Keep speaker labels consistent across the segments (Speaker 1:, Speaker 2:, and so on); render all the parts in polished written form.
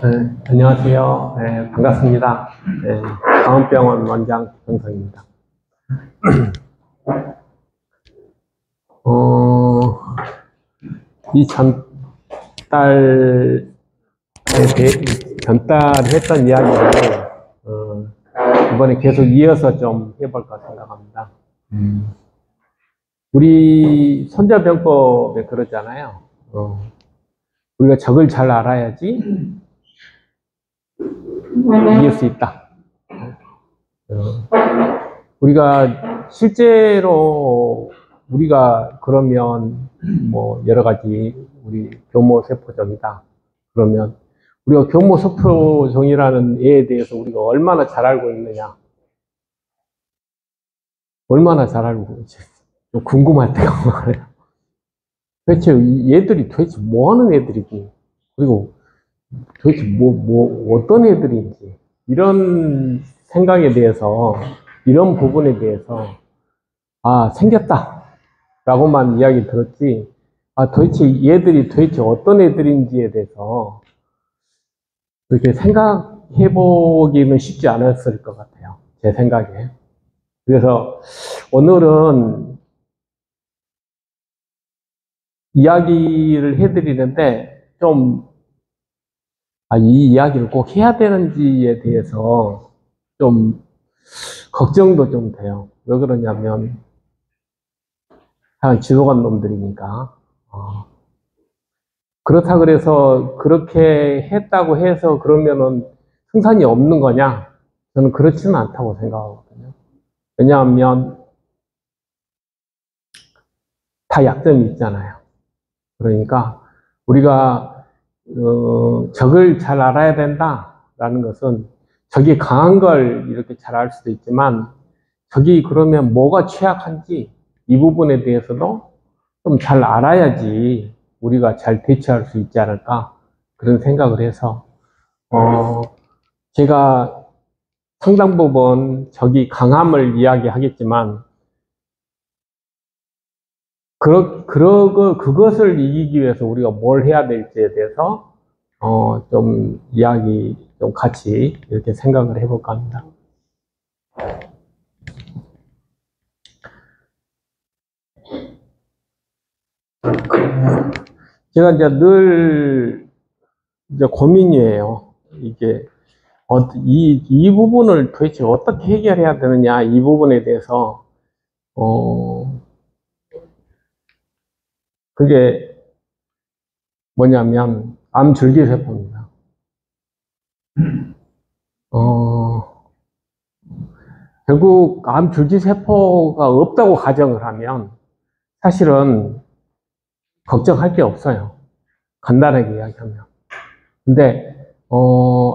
Speaker 1: 안녕하세요. 반갑습니다. 강원병원 원장 김성입니다. 이 전달했던 이야기를 이번에 계속 이어서 좀 해볼까 생각합니다. 우리 손자병법에 그러잖아요. 우리가 적을 잘 알아야지 이길 수 있다. 우리가 실제로 우리가 그러면 뭐 여러 가지 우리 교모세포종이다. 그러면 우리가 교모세포종이라는 애에 대해서 우리가 얼마나 잘 알고 있느냐? 얼마나 잘 알고 있지? 좀 궁금할 때가 많아요. 도대체 얘들이 도대체 뭐 하는 애들이지? 그리고 도대체 어떤 애들인지, 이런 생각에 대해서, 이런 부분에 대해서, 생겼다. 라고만 이야기 들었지, 도대체 얘들이 도대체 어떤 애들인지에 대해서, 그렇게 생각해보기는 쉽지 않았을 것 같아요. 제 생각에. 그래서 오늘은 이야기를 해드리는데, 이 이야기를 꼭 해야 되는지에 대해서 좀 걱정도 좀 돼요. 왜 그러냐면, 지도관 놈들이니까. 그렇다 그래서 그렇게 했다고 해서 그러면은 승산이 없는 거냐? 저는 그렇지는 않다고 생각하거든요. 왜냐하면 다 약점이 있잖아요. 그러니까 우리가 적을 잘 알아야 된다라는 것은 적이 강한 걸 이렇게 잘 알 수도 있지만, 적이 그러면 뭐가 취약한지 이 부분에 대해서도 좀 잘 알아야지 우리가 잘 대처할 수 있지 않을까, 그런 생각을 해서 제가 상당 부분 적이 강함을 이야기하겠지만, 그것을 이기기 위해서 우리가 뭘 해야 될지에 대해서 좀 이야기 좀 같이 이렇게 생각을 해볼까 합니다. 제가 이제 늘 고민이에요. 이게 이 부분을 도대체 어떻게 해결해야 되느냐, 이 부분에 대해서 그게 뭐냐면 암줄기세포입니다. 결국 암줄기세포가 없다고 가정을 하면 사실은 걱정할 게 없어요. 간단하게 이야기하면. 근데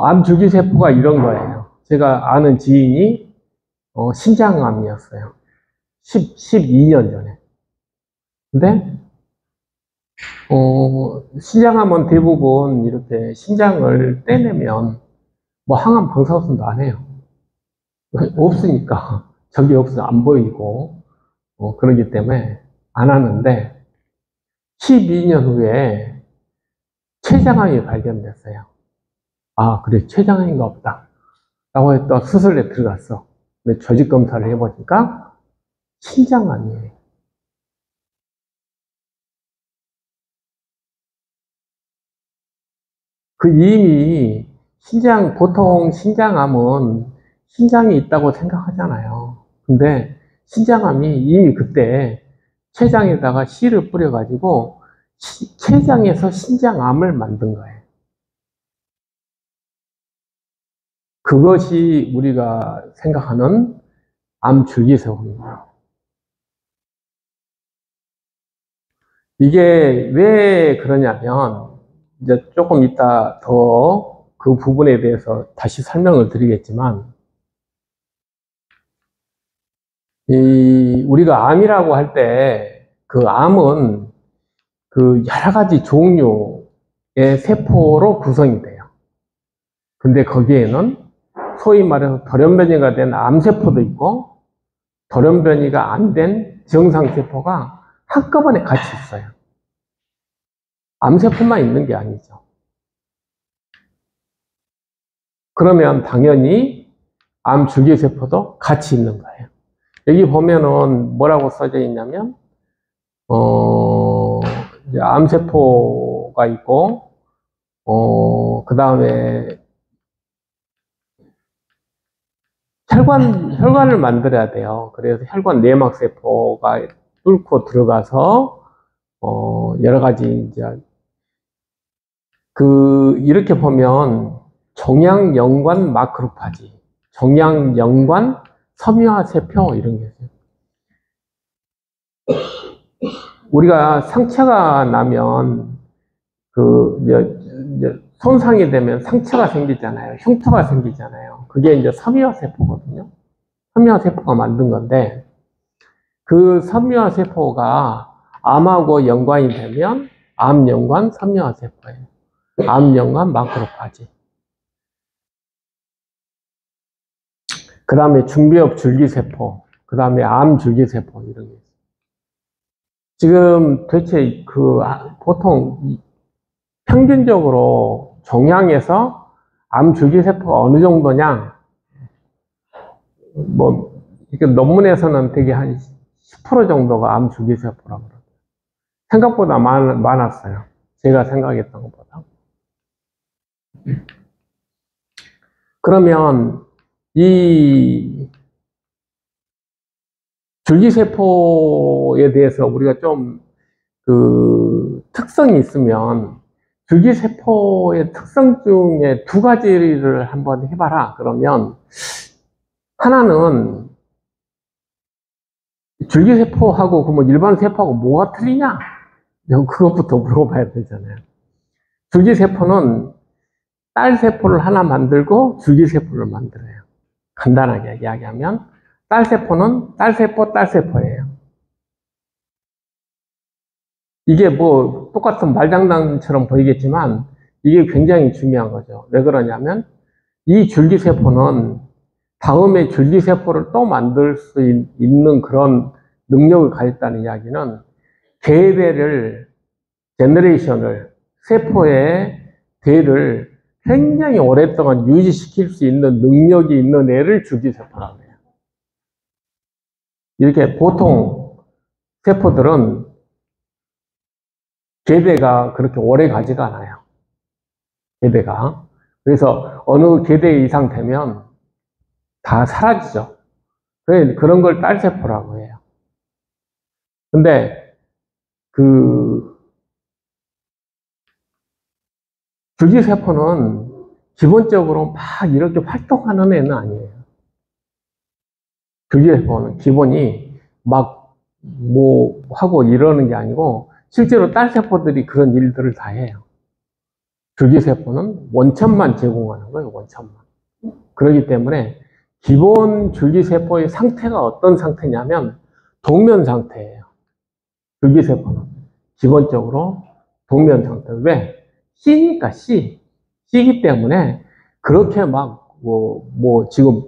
Speaker 1: 암줄기세포가 이런 거예요. 제가 아는 지인이 신장암이었어요. 12년 전에. 근데 신장암은 대부분 이렇게 신장을 떼내면 뭐 항암 방사선도 안 해요. 없으니까. 적이 없어 안 보이고 그러기 때문에 안 하는데, 12년 후에 췌장암이 발견됐어요. 그래, 췌장암인가 보다 라고 해서 수술에 들어갔어. 근데 조직 검사를 해보니까 신장암이에요. 이미 보통 신장암은 신장이 있다고 생각하잖아요. 근데 신장암이 이미 그때 췌장에다가 씨를 뿌려가지고 췌장에서 신장암을 만든 거예요. 그것이 우리가 생각하는 암줄기세포입니다. 이게 왜 그러냐면, 이제 조금 이따 더 그 부분에 대해서 다시 설명을 드리겠지만, 우리가 암이라고 할 때, 그 암은 그 여러 가지 종류의 세포로 구성이 돼요. 근데 거기에는 소위 말해서 돌연변이가 된 암세포도 있고, 돌연변이가 안 된 정상세포가 한꺼번에 같이 있어요. 암세포만 있는 게 아니죠. 그러면 당연히 암 줄기세포도 같이 있는 거예요. 여기 보면은 뭐라고 써져 있냐면, 이제 암세포가 있고, 그 다음에 혈관을 만들어야 돼요. 그래서 혈관 내막세포가 뚫고 들어가서, 여러 가지, 이제, 이렇게 보면, 종양연관 마크로파지, 종양연관 섬유화세포, 이런 게 있어요. 우리가 상처가 나면, 이제 손상이 되면 상처가 생기잖아요. 흉터가 생기잖아요. 그게 이제 섬유화세포거든요. 섬유화세포가 만든 건데, 그 섬유화세포가 암하고 연관이 되면 암연관 섬유화세포예요. 암연관 마크로파지. 그 다음에 중비업 줄기세포, 그 다음에 암줄기세포, 이런 게 있어요. 지금 도대체 보통 평균적으로 종양에서 암줄기세포가 어느 정도냐? 뭐, 이게 논문에서는 되게 한 10% 정도가 암줄기세포라고 그러더라고요. 생각보다 많았어요. 제가 생각했던 것보다. 그러면 이 줄기세포에 대해서 우리가 좀 특성이 있으면 줄기세포의 특성 중에 두 가지를 한번 해봐라. 그러면 하나는 줄기세포하고 그러면 일반 세포하고 뭐가 틀리냐? 그것부터 물어봐야 되잖아요. 줄기세포는 딸세포를 하나 만들고 줄기세포를 만들어요. 간단하게 이야기하면 딸세포는 딸세포예요. 이게 뭐 똑같은 말장난처럼 보이겠지만 이게 굉장히 중요한 거죠. 왜 그러냐면 이 줄기세포는 다음에 줄기세포를 또 만들 수 있는 그런 능력을 가졌다는 이야기는 제너레이션을, 세포의 대를 굉장히 오랫동안 유지시킬 수 있는 능력이 있는 애를 줄기세포라고 해요. 이렇게 보통 세포들은 계대가 그렇게 오래 가지가 않아요. 계대가. 그래서 어느 계대 이상 되면 다 사라지죠. 그런 걸 딸세포라고 해요. 근데 줄기세포는 기본적으로 막 이렇게 활동하는 애는 아니에요. 줄기세포는 기본이 막 뭐 하고 이러는 게 아니고 실제로 딸세포들이 그런 일들을 다 해요. 줄기세포는 원천만 제공하는 거예요. 원천만. 그렇기 때문에 기본 줄기세포의 상태가 어떤 상태냐면 동면 상태예요. 줄기세포는 기본적으로 동면 상태. 왜? 씨니까 씨기 때문에 그렇게 막 지금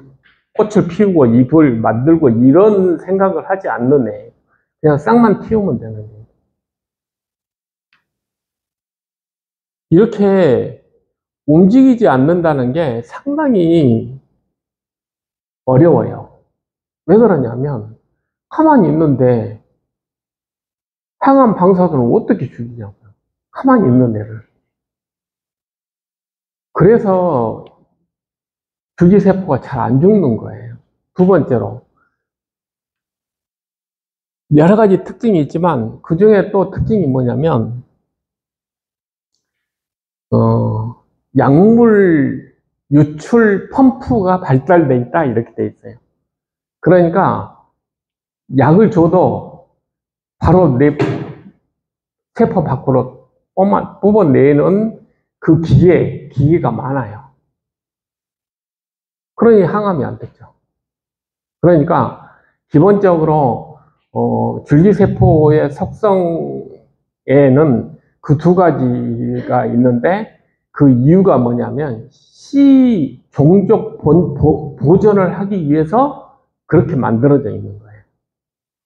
Speaker 1: 꽃을 피우고 잎을 만들고 이런 생각을 하지 않는 애. 그냥 싹만 틔우면 되는 애. 이렇게 움직이지 않는다는 게 상당히 어려워요. 왜 그러냐면 가만히 있는데 항암 방사선을 어떻게 죽이냐고요. 가만히 있는 애를. 그래서 줄기세포가 잘 안 죽는 거예요. 두 번째로 여러 가지 특징이 있지만 그 중에 또 특징이 뭐냐면 약물 유출 펌프가 발달돼 있다 이렇게 돼 있어요. 그러니까 약을 줘도 바로 내 세포 밖으로 뽑아내는 그 기계가 많아요. 그러니 항암이 안 됐죠. 그러니까 기본적으로 줄기세포의 속성에는 그 두 가지가 있는데 그 이유가 뭐냐면 씨 종족 보존을 하기 위해서 그렇게 만들어져 있는 거예요.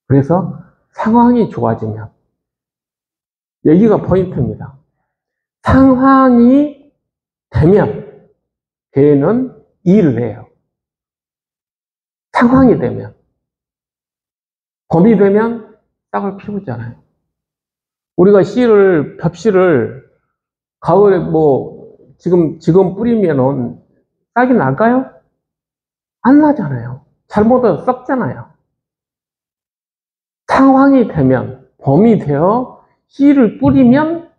Speaker 1: 그래서 상황이 좋아지면 여기가 포인트입니다. 상황이 되면 개는 일을 해요. 상황이 되면, 봄이 되면 싹을 피우잖아요. 우리가 벽씨를 가을에 지금 뿌리면은 싹이 날까요? 안 나잖아요. 잘못해서 썩잖아요. 상황이 되면, 봄이 되어 씨를 뿌리면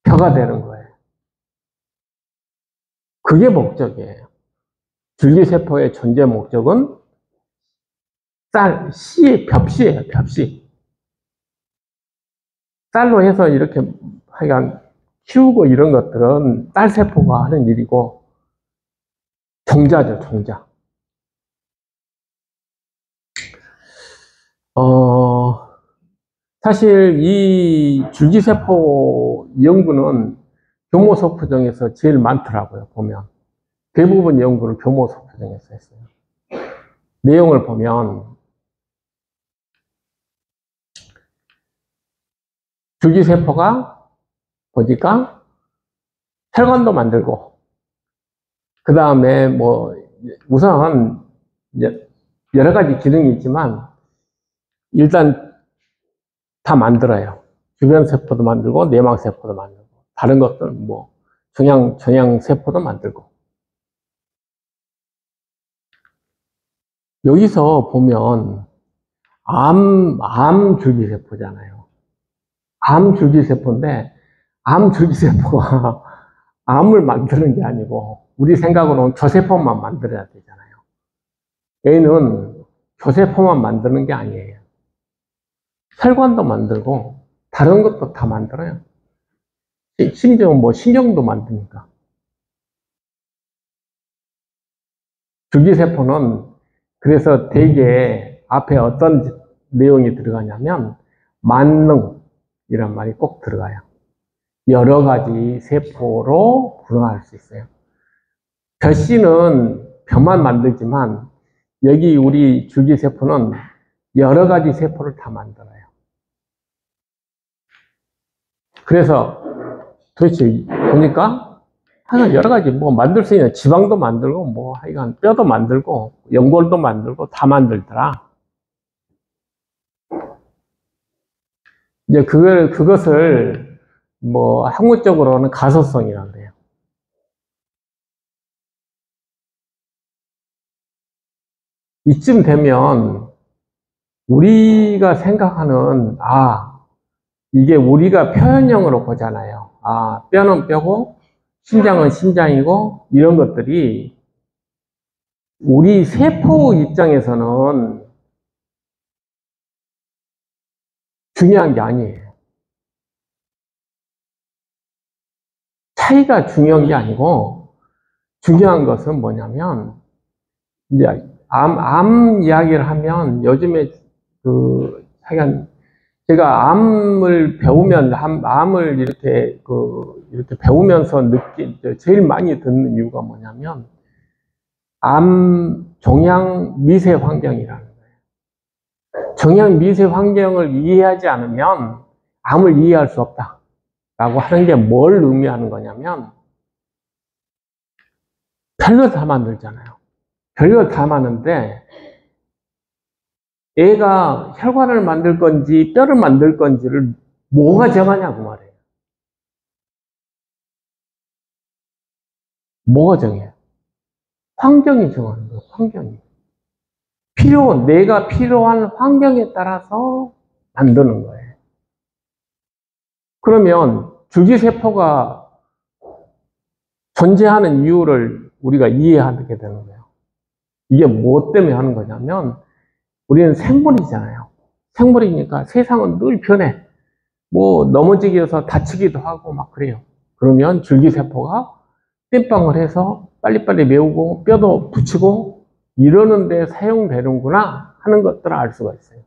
Speaker 1: 벼가 되는 거예요. 그게 목적이에요. 줄기세포의 존재 목적은 벽씨예요, 벽씨. 쌀로 해서 이렇게 하여간 키우고 이런 것들은 딸세포가 하는 일이고, 종자죠, 종자. 사실 이 줄기세포 연구는 교모소포정에서 제일 많더라고요, 보면. 대부분 연구를 교모소포정에서 했어요. 내용을 보면, 줄기세포가 보니까 혈관도 만들고, 그 다음에 우선 여러 가지 기능이 있지만, 일단 다 만들어요. 주변 세포도 만들고, 내막세포도 만들고, 다른 것들, 종양세포도 만들고. 여기서 보면, 암줄기세포잖아요. 암줄기세포인데, 암줄기세포가 암을 만드는 게 아니고, 우리 생각으로는 조세포만 만들어야 되잖아요. 얘는 조세포만 만드는 게 아니에요. 혈관도 만들고, 다른 것도 다 만들어요. 심지어 신경도 만드니까. 줄기세포는 그래서 되게 앞에 어떤 내용이 들어가냐면, 만능이란 말이 꼭 들어가요. 여러 가지 세포로 분화할 수 있어요. 벼씨는 벼만 만들지만, 여기 우리 줄기세포는 여러 가지 세포를 다 만들어요. 그래서 도대체 보니까 하여간 여러 가지 만들 수 있는 지방도 만들고 하여간 뼈도 만들고 연골도 만들고 다 만들더라. 이제 그것을 학문적으로는 가소성이라고 그래요. 이쯤 되면 우리가 생각하는 이게 우리가 표현형으로 보잖아요. 뼈는 뼈고 심장은 심장이고 이런 것들이 우리 세포 입장에서는 중요한 게 아니에요. 차이가 중요한 게 아니고 중요한 것은 뭐냐면 이제 암 이야기를 하면 요즘에 하여간 제가 암을 배우면 암을 이렇게 배우면서 제일 많이 듣는 이유가 뭐냐면 암 종양 미세 환경이라는 거예요. 종양 미세 환경을 이해하지 않으면 암을 이해할 수 없다라고 하는 게 뭘 의미하는 거냐면 별거 다 만들잖아요. 별거 다 많은데 애가 혈관을 만들 건지 뼈를 만들 건지를 뭐가 정하냐고 말해요. 뭐가 정해요? 환경이 정하는 거예요. 환경이. 내가 필요한 환경에 따라서 만드는 거예요. 그러면 줄기세포가 존재하는 이유를 우리가 이해하게 되는 거예요. 이게 무엇 때문에 하는 거냐면 우리는 생물이잖아요. 생물이니까 세상은 늘 변해. 넘어지기에서 다치기도 하고 막 그래요. 그러면 줄기세포가 땜빵을 해서 빨리빨리 메우고 뼈도 붙이고 이러는 데 사용되는구나 하는 것들을 알 수가 있어요.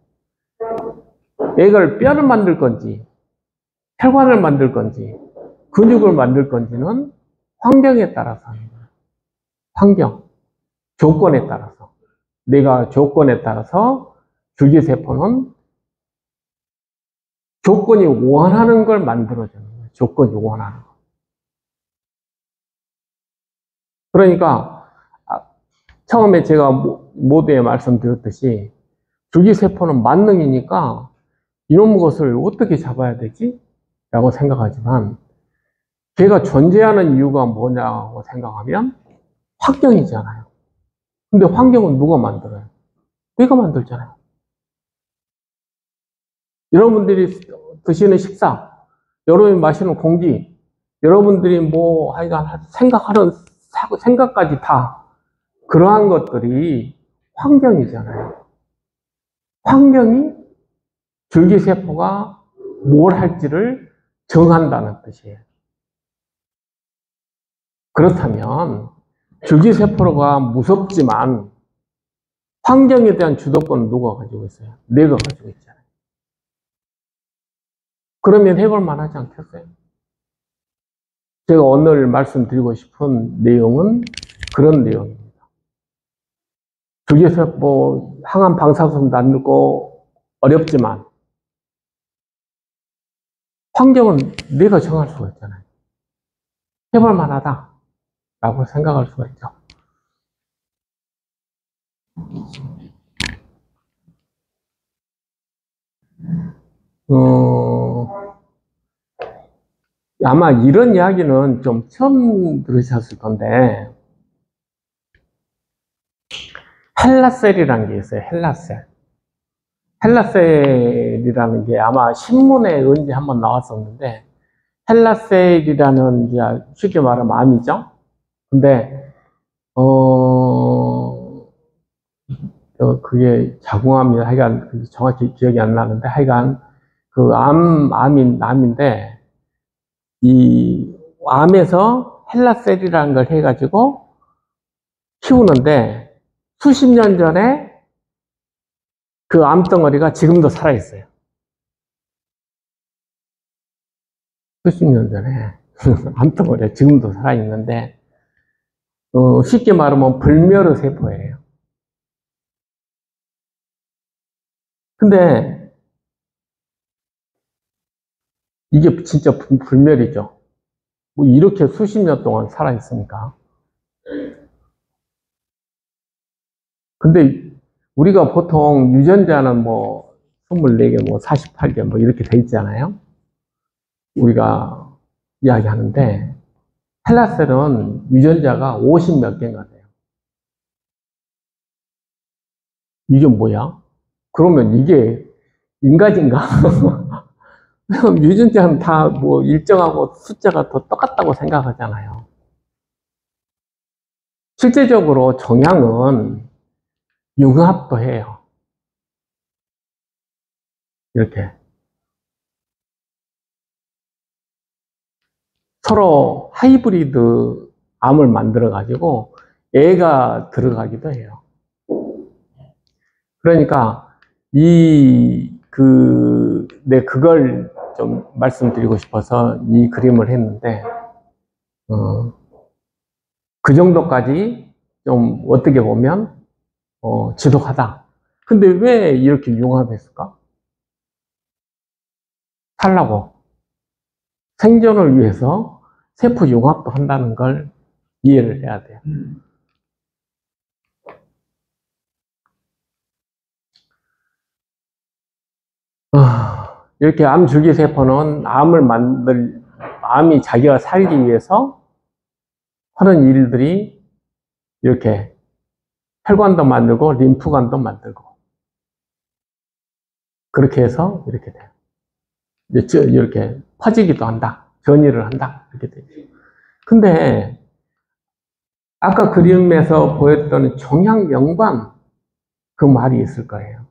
Speaker 1: 얘를 뼈를 만들 건지 혈관을 만들 건지 근육을 만들 건지는 환경에 따라서 하는 거예요. 환경, 조건에 따라서. 내가 조건에 따라서 줄기세포는 조건이 원하는 걸 만들어주는 거예요. 조건이 원하는 거. 그러니까 처음에 제가 모두에 말씀드렸듯이 줄기세포는 만능이니까 이놈 것을 어떻게 잡아야 되지? 라고 생각하지만 걔가 존재하는 이유가 뭐냐고 생각하면 환경이잖아요. 근데 환경은 누가 만들어요? 내가 만들잖아요. 여러분들이 드시는 식사, 여러분이 마시는 공기, 여러분들이 뭐 하여간 생각하는 생각까지 다 그러한 것들이 환경이잖아요. 환경이 줄기세포가 뭘 할지를 정한다는 뜻이에요. 그렇다면 줄기세포가 무섭지만 환경에 대한 주도권은 누가 가지고 있어요? 내가 가지고 있잖아요. 그러면 해볼 만하지 않겠어요? 제가 오늘 말씀드리고 싶은 내용은 그런 내용입니다. 줄기세포 항암 방사선 만들고 어렵지만 환경은 내가 정할 수가 있잖아요. 해볼 만하다 라고 생각할 수가 있죠. 아마 이런 이야기는 좀 처음 들으셨을 건데 헬라셀이라는 게 있어요. 헬라셀. 헬라셀이라는 게 아마 신문에 언제 한번 나왔었는데 헬라셀이라는 게 쉽게 말하면 암이죠. 근데 그게 자궁암이 하여간 정확히 기억이 안 나는데 하여간 그 암인데 이 암에서 헬라셀이라는 걸 해가지고 키우는데 수십 년 전에 그 암덩어리가 지금도 살아있어요. 수십 년 전에 암덩어리가 지금도 살아있는데 쉽게 말하면 불멸의 세포예요. 근데 이게 진짜 불멸이죠. 뭐 이렇게 수십 년 동안 살아있으니까. 근데 우리가 보통 유전자는 뭐 24개, 뭐 48개 뭐 이렇게 돼 있잖아요. 우리가 이야기하는데 헬라셀은 유전자가 50 몇 개가 돼요. 이게 뭐야? 그러면 이게 인간인가? 유전자는 다 뭐 일정하고 숫자가 더 똑같다고 생각하잖아요. 실제적으로 종양은 융합도 해요. 이렇게. 서로 하이브리드 암을 만들어가지고 애가 들어가기도 해요. 그러니까 그걸 좀 말씀드리고 싶어서 이 그림을 했는데, 그 정도까지 좀 어떻게 보면, 지독하다. 근데 왜 이렇게 융합했을까? 살라고. 생존을 위해서 세포 융합도 한다는 걸 이해를 해야 돼요. 이렇게 암줄기세포는 암이 자기가 살기 위해서 하는 일들이 이렇게 혈관도 만들고 림프관도 만들고 그렇게 해서 이렇게 돼요. 이렇게 퍼지기도 한다. 전이를 한다. 이렇게 되죠. 근데 아까 그림에서 보였던 종양연관 그 말이 있을 거예요.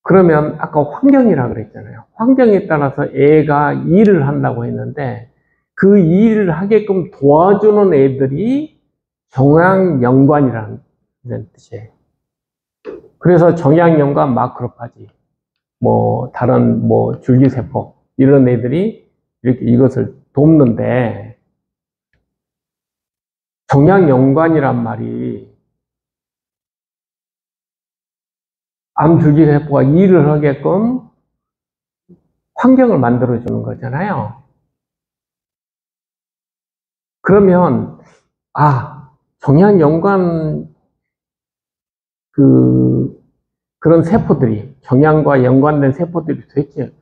Speaker 1: 그러면 아까 환경이라고 그랬잖아요. 환경에 따라서 애가 일을 한다고 했는데 그 일을 하게끔 도와주는 애들이 종양연관이라는 뜻이에요. 그래서 종양연관 마크로파지, 뭐 다른 뭐 줄기세포 이런 애들이 이렇게 이것을 돕는데 종양연관이란 말이 암줄기세포가 일을 하게끔 환경을 만들어주는 거잖아요. 그러면 종양 연관, 그런 세포들이, 종양과 연관된 세포들이 도대체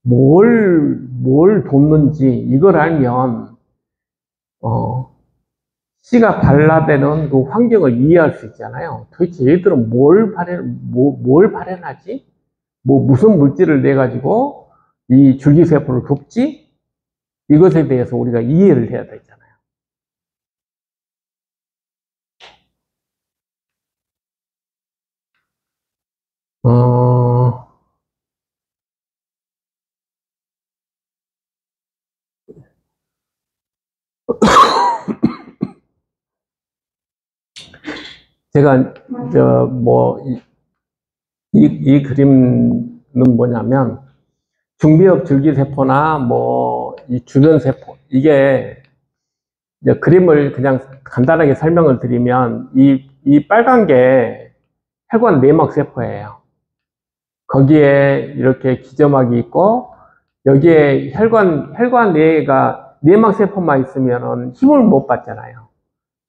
Speaker 1: 뭘 돕는지, 이걸 알면, 씨가 발라되는 그 환경을 이해할 수 있잖아요. 도대체 얘들은 뭘 발현하지? 무슨 물질을 내가지고 이 줄기세포를 돕지? 이것에 대해서 우리가 이해를 해야 되잖아요. 제가, 이 그림은 뭐냐면, 중비업 줄기세포나 이 주변세포, 이게, 이제 그림을 그냥 간단하게 설명을 드리면, 이 빨간 게 혈관 내막세포예요. 거기에 이렇게 기점막이 있고, 여기에 혈관 내가 내막세포만 있으면은 힘을 못 받잖아요.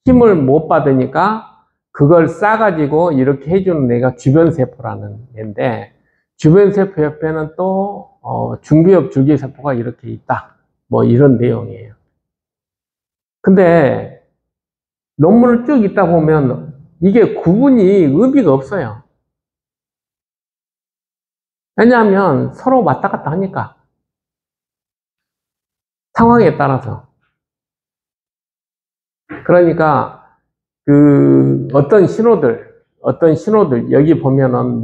Speaker 1: 힘을 못 받으니까 그걸 싸가지고 이렇게 해주는 애가 주변세포라는 애인데, 주변세포 옆에는 또, 중비업 줄기세포가 이렇게 있다. 이런 내용이에요. 근데 논문을 쭉 읽다 보면 이게 구분이 의미가 없어요. 왜냐하면 서로 왔다 갔다 하니까. 상황에 따라서. 그러니까 어떤 신호들 여기 보면은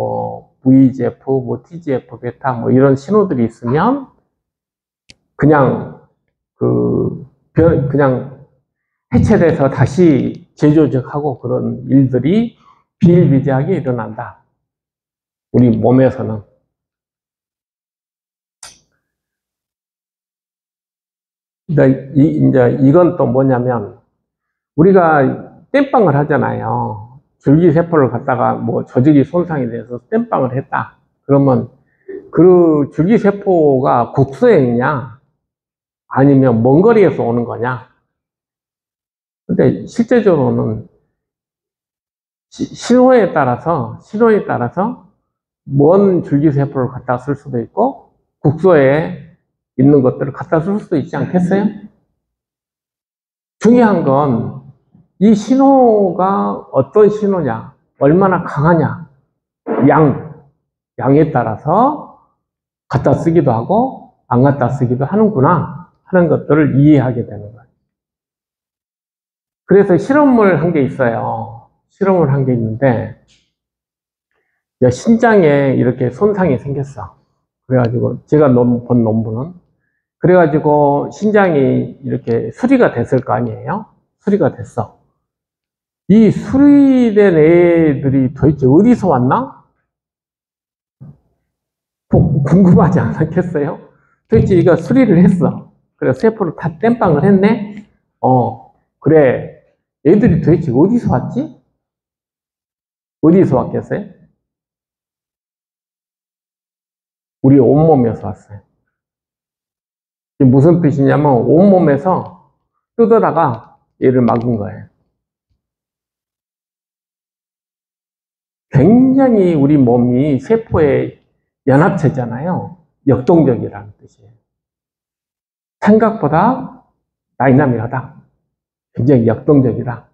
Speaker 1: VGF, TGF, 베타 이런 신호들이 있으면 그냥 그냥 해체돼서 다시 재조직하고 그런 일들이 비일비재하게 일어난다. 우리 몸에서는. 이제 이건 또 뭐냐면, 우리가 땜빵을 하잖아요. 줄기세포를 갖다가 조직이 손상이 돼서 땜빵을 했다. 그러면 그 줄기세포가 국소에 있냐? 아니면 먼 거리에서 오는 거냐? 근데 실제적으로는 신호에 따라서 먼 줄기세포를 갖다 쓸 수도 있고, 국소에 있는 것들을 갖다 쓸 수도 있지 않겠어요? 중요한 건 이 신호가 어떤 신호냐, 얼마나 강하냐, 양에 따라서 갖다 쓰기도 하고 안 갖다 쓰기도 하는구나 하는 것들을 이해하게 되는 거예요. 그래서 실험을 한 게 있어요. 실험을 한 게 있는데, 신장에 이렇게 손상이 생겼어. 그래가지고 제가 본 논문은, 그래가지고 신장이 이렇게 수리가 됐을 거 아니에요? 수리가 됐어. 이 수리된 애들이 도대체 어디서 왔나? 궁금하지 않았겠어요? 도대체 이거 수리를 했어. 그래서 세포를 다 땜빵을 했네? 그래. 애들이 도대체 어디서 왔지? 어디서 왔겠어요? 우리 온몸에서 왔어요. 이게 무슨 뜻이냐면, 온몸에서 뜯어다가 얘를 막은 거예요. 굉장히 우리 몸이 세포의 연합체잖아요. 역동적이라는 뜻이에요. 생각보다 다이나믹하다. 굉장히 역동적이다.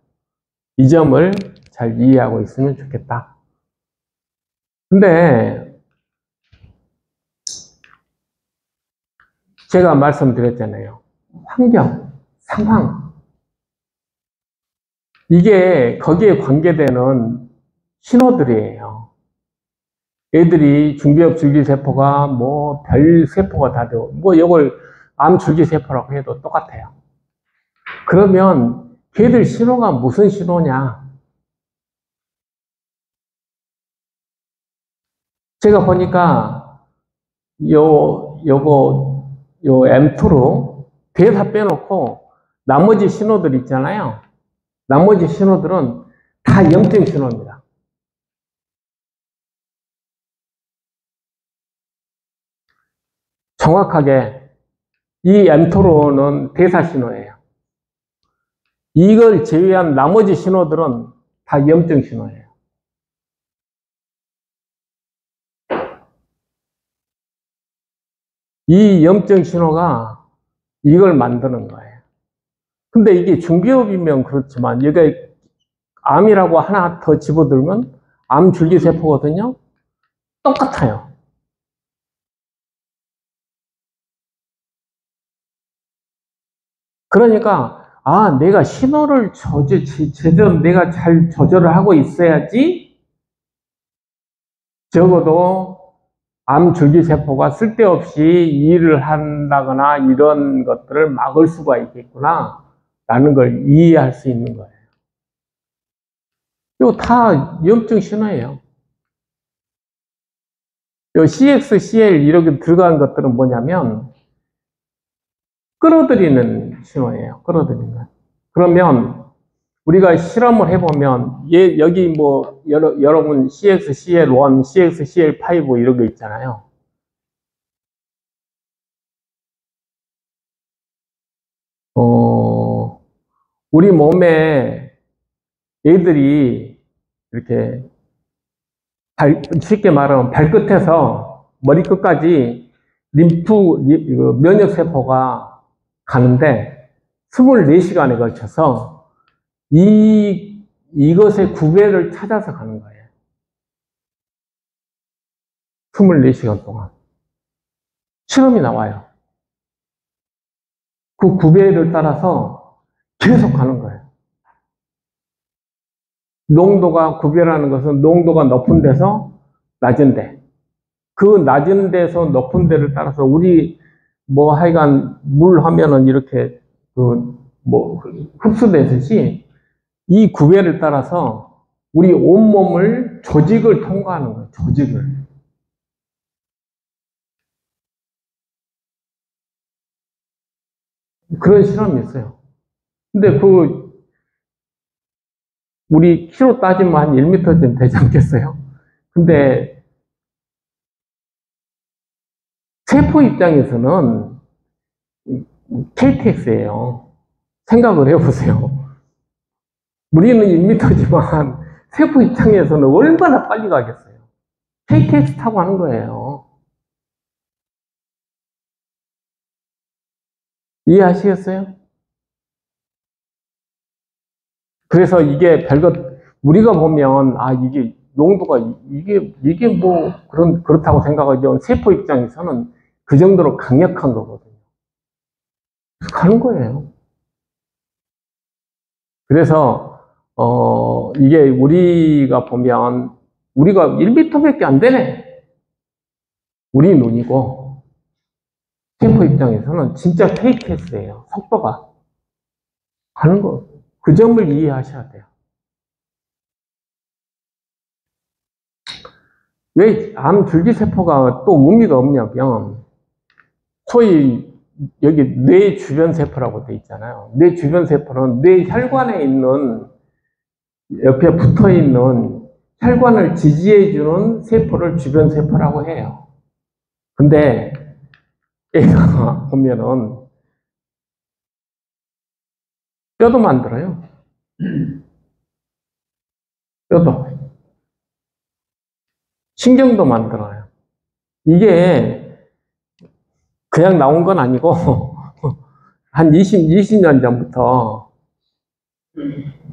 Speaker 1: 이 점을 잘 이해하고 있으면 좋겠다. 근데 제가 말씀드렸잖아요. 환경, 상황. 이게 거기에 관계되는 신호들이에요. 애들이 중비업 줄기세포가 별 세포가 다 되고, 이걸 암 줄기세포라고 해도 똑같아요. 그러면 걔들 신호가 무슨 신호냐? 제가 보니까 요 M2로 대사 빼놓고 나머지 신호들 있잖아요. 나머지 신호들은 다 0점 신호입니다. 정확하게 이 M2로는 대사 신호예요. 이걸 제외한 나머지 신호들은 다 염증 신호예요. 이 염증 신호가 이걸 만드는 거예요. 근데 이게 중기업이면 그렇지만, 여기 암이라고 하나 더 집어들면 암 줄기세포거든요. 똑같아요. 그러니까, 아, 내가 신호를 제대로 내가 잘 조절을 하고 있어야지, 적어도 암 줄기세포가 쓸데없이 일을 한다거나 이런 것들을 막을 수가 있겠구나, 라는 걸 이해할 수 있는 거예요. 이거 다 염증 신호예요. 요 CX, CL 이렇게 들어간 것들은 뭐냐면, 끌어들이는 신호예요. 끌어들이는 거. 그러면 우리가 실험을 해보면 여기 뭐 여러분 CX, CL1, CX, CL5 이런 게 있잖아요. 우리 몸에 얘들이 이렇게 쉽게 말하면 발끝에서 머리끝까지 면역세포가 가는데 24시간에 걸쳐서 이것의 구배를 찾아서 가는 거예요. 24시간 동안. 실험이 나와요. 그 구배를 따라서 계속 가는 거예요. 농도가, 구배라는 것은 농도가 높은 데서 낮은 데. 그 낮은 데서 높은 데를 따라서 우리 뭐 하여간 물 하면은 이렇게 흡수되듯이 이 구배를 따라서 우리 온몸을 조직을 통과하는 거예요. 조직을. 그런 실험이 있어요. 근데 우리 키로 따지면 한 1m쯤 되지 않겠어요? 근데 세포 입장에서는 KTX예요. 생각을 해보세요. 우리는 1m지만 세포 입장에서는 얼마나 빨리 가겠어요. KTX 타고 하는 거예요. 이해하시겠어요? 그래서 이게 우리가 보면, 아, 이게 농도가, 이게 뭐, 그렇다고 생각하죠. 세포 입장에서는 그 정도로 강력한 거거든요. 가는 거예요. 그래서, 이게 우리가 보면, 우리가 1m밖에 안 되네. 우리 눈이고, 세포 입장에서는 진짜 KTX예요. 속도가. 가는 거. 그 점을 이해하셔야 돼요. 왜 암 줄기세포가 또 의미가 없냐면, 소위 여기 뇌 주변 세포라고 돼 있잖아요. 뇌 주변 세포는 뇌 혈관에 있는, 옆에 붙어 있는 혈관을 지지해주는 세포를 주변 세포라고 해요. 근데 얘가 보면은 뼈도 만들어요. 뼈도. 신경도 만들어요. 이게 그냥 나온 건 아니고, 한 20년 전부터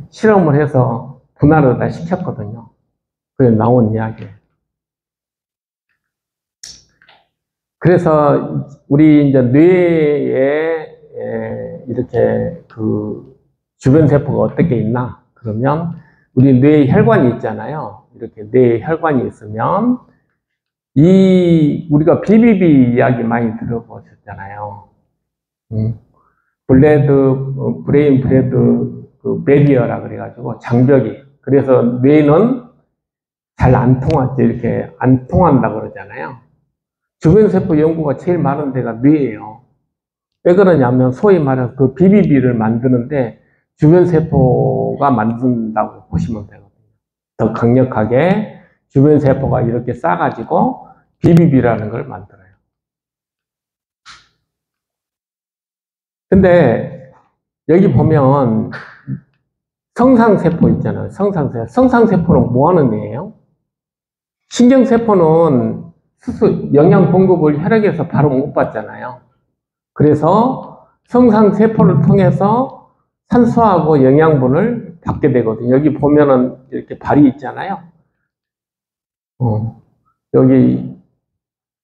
Speaker 1: 실험을 해서 분할을 다 시켰거든요. 그게 나온 이야기예요. 그래서 우리 이제 뇌에 이렇게 주변 세포가 어떻게 있나? 그러면 우리 뇌 혈관이 있잖아요. 이렇게 뇌 혈관이 있으면 우리가 이야기 많이 들어보셨잖아요. 브레인 브레드 베리어라 그래가지고 장벽이. 그래서 뇌는 잘 안 통하지, 이렇게 안 통한다 그러잖아요. 주변 세포 연구가 제일 많은 데가 뇌예요. 왜 그러냐면 소위 말해서 그 BBB를 만드는데 주변 세포가 만든다고 보시면 되거든요. 더 강력하게 주변 세포가 이렇게 싸가지고 BBB라는 걸 만들어요. 근데 여기 보면 성상세포 있잖아요. 성상세포. 성상세포는 뭐 하는 애예요? 신경세포는 영양 공급을 혈액에서 바로 못 받잖아요. 그래서 성상세포를 통해서 산소하고 영양분을 받게 되거든요. 여기 보면은 이렇게 발이 있잖아요. 여기,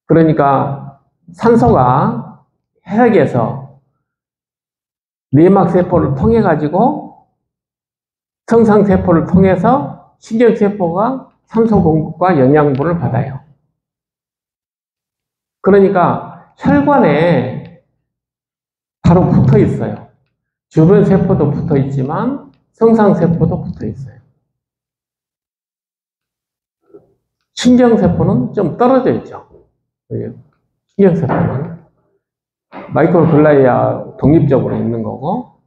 Speaker 1: 그러니까 산소가 혈액에서 내막세포를 통해 가지고 성상세포를 통해서 신경세포가 산소 공급과 영양분을 받아요. 그러니까 혈관에 바로 붙어 있어요. 주변 세포도 붙어 있지만 성상세포도 붙어 있어요. 신경세포는 좀 떨어져 있죠. 신경세포는 마이크로글리아 독립적으로 있는 거고,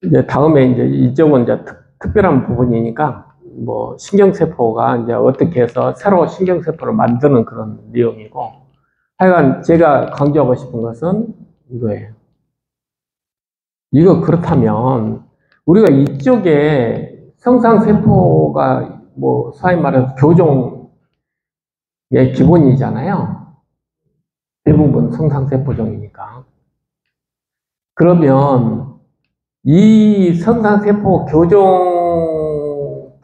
Speaker 1: 이제 다음에 이제 이쪽은 이제 특별한 부분이니까 뭐 신경세포가 이제 어떻게 해서 새로 신경세포를 만드는 그런 내용이고, 하여간 제가 강조하고 싶은 것은 이거예요. 이거 그렇다면 우리가 이쪽에 성상세포가 뭐 소위 말해서 교종의 기본이잖아요. 대부분 성상세포종이니까. 그러면 이 성상세포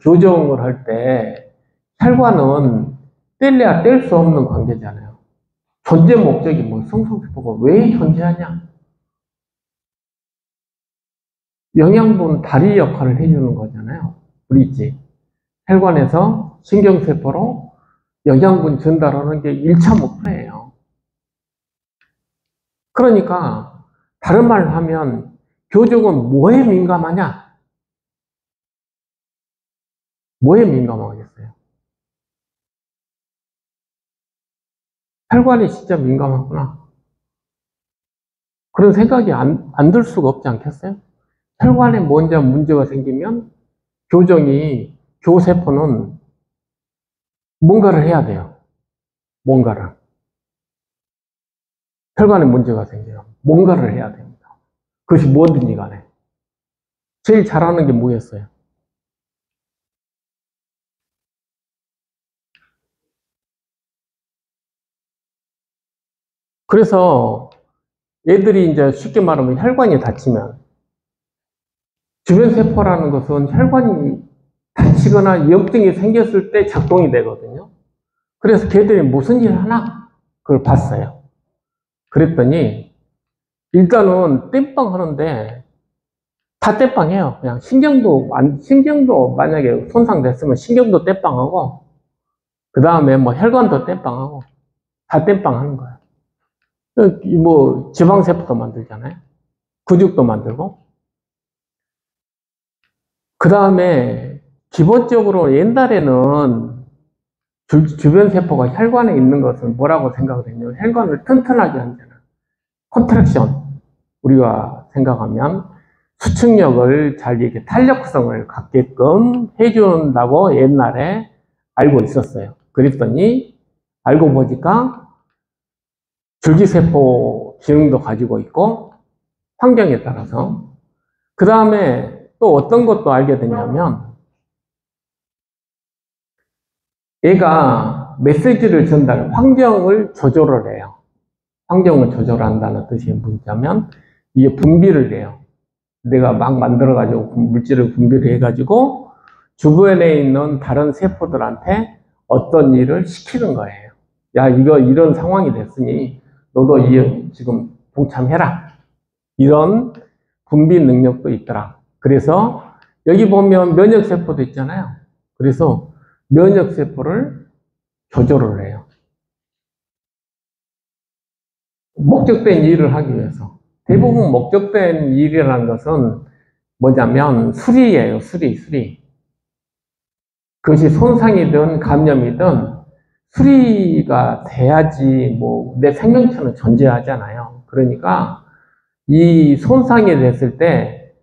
Speaker 1: 교정을 할 때 혈관은 뗄래야 뗄 수 없는 관계잖아요. 존재 목적이 뭐 성상세포가 왜 존재하냐? 영양분 다리 역할을 해주는 거잖아요. 우리 있지. 혈관에서 신경세포로 영양분 전달하는 게 1차 목표예요. 그러니까 다른 말로 하면 교종은 뭐에 민감하냐? 뭐에 민감하겠어요? 혈관이 진짜 민감하구나. 그런 생각이 안 들 수가 없지 않겠어요? 혈관에 먼저 문제가 생기면 교세포는 뭔가를 해야 돼요. 뭔가를. 혈관에 문제가 생겨요. 뭔가를 해야 됩니다. 그것이 뭐든지 간에. 제일 잘하는 게 뭐였어요? 그래서 애들이 이제 쉽게 말하면 혈관이 다치면, 주변 세포라는 것은 혈관이 다치거나 염증이 생겼을 때 작동이 되거든요. 그래서 걔들이 무슨 일을 하나? 그걸 봤어요. 그랬더니 일단은 땜빵 하는데 다 땜빵해요. 그냥 신경도 만약에 손상됐으면 신경도 땜빵하고, 그 다음에 뭐 혈관도 땜빵하고, 다 땜빵하는 거예요. 뭐 지방세포도 만들잖아요. 근육도 만들고. 그 다음에 기본적으로 옛날에는 주변 세포가 혈관에 있는 것은 뭐라고 생각을 했냐면, 혈관을 튼튼하게 한다는 컨트랙션, 우리가 생각하면 수축력을 잘 이렇게 탄력성을 갖게끔 해준다고 옛날에 알고 있었어요. 그랬더니 알고 보니까 줄기세포 기능도 가지고 있고, 환경에 따라서. 그 다음에 또 어떤 것도 알게 됐냐면, 얘가 메시지를 환경을 조절을 해요. 환경을 조절한다는 뜻이 뭐냐면, 이게 분비를 해요. 내가 막 만들어가지고 물질을 분비를 해가지고 주변에 있는 다른 세포들한테 어떤 일을 시키는 거예요. 야, 이런 상황이 됐으니 너도 지금 동참해라. 이런 분비 능력도 있더라. 그래서 여기 보면 면역세포도 있잖아요. 그래서 면역세포를 조절을 해요. 목적된 일을 하기 위해서. 대부분 목적된 일이라는 것은 뭐냐면 수리예요. 수리. 그것이 손상이든 감염이든 수리가 돼야지 뭐 내 생명체는 존재하잖아요. 그러니까 이 손상이 됐을 때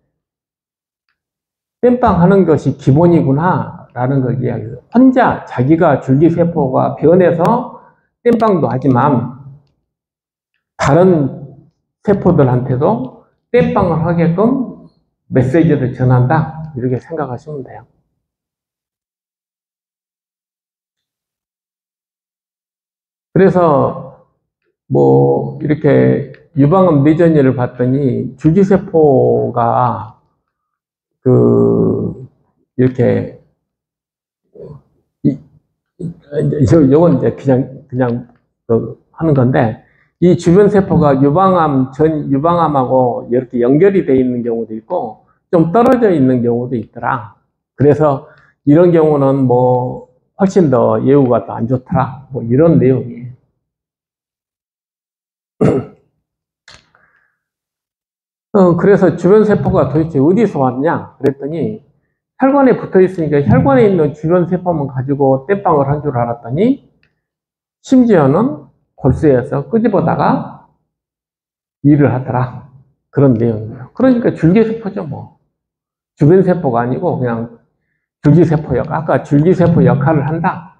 Speaker 1: 땜빵하는 것이 기본이구나 라는 걸 이야기해요. 혼자 자기가 줄기세포가 변해서 땜빵도 하지만 다른 세포들한테도 땜빵을 하게끔 메시지를 전한다. 이렇게 생각하시면 돼요. 그래서 뭐 이렇게 유방암 뇌전이를 봤더니 줄기세포가 이렇게 요건 이제 그냥 하는 건데, 이 주변 세포가 유방암하고 이렇게 연결이 되어 있는 경우도 있고 좀 떨어져 있는 경우도 있더라. 그래서 이런 경우는 뭐 훨씬 더 예후가 더 안 좋더라. 뭐 이런 내용이에요. 그래서 주변 세포가 도대체 어디서 왔냐 그랬더니, 혈관에 붙어 있으니까 혈관에 있는 주변 세포만 가지고 땜빵을 한 줄 알았더니, 심지어는 골수에서 끄집어다가 일을 하더라. 그런 내용이에요. 그러니까 줄기세포죠, 뭐. 주변 세포가 아니고 그냥 줄기세포 아까 줄기세포 역할을 한다.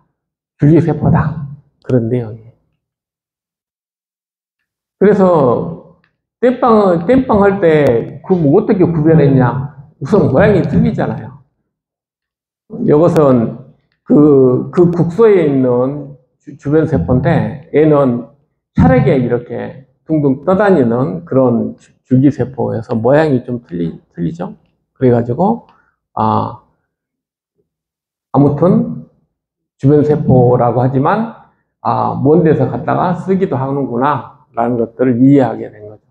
Speaker 1: 줄기세포다. 그런 내용이에요. 그래서 땜빵 할 때 뭐 어떻게 구별했냐? 우선 모양이 틀리잖아요. 이것은 그 국소에 있는 주변 세포인데, 얘는 혈액에 이렇게 둥둥 떠다니는 그런 줄기세포여서 모양이 좀 틀리죠? 그래가지고, 아무튼, 주변 세포라고 하지만, 먼 데서 갖다가 쓰기도 하는구나, 라는 것들을 이해하게 된 거죠.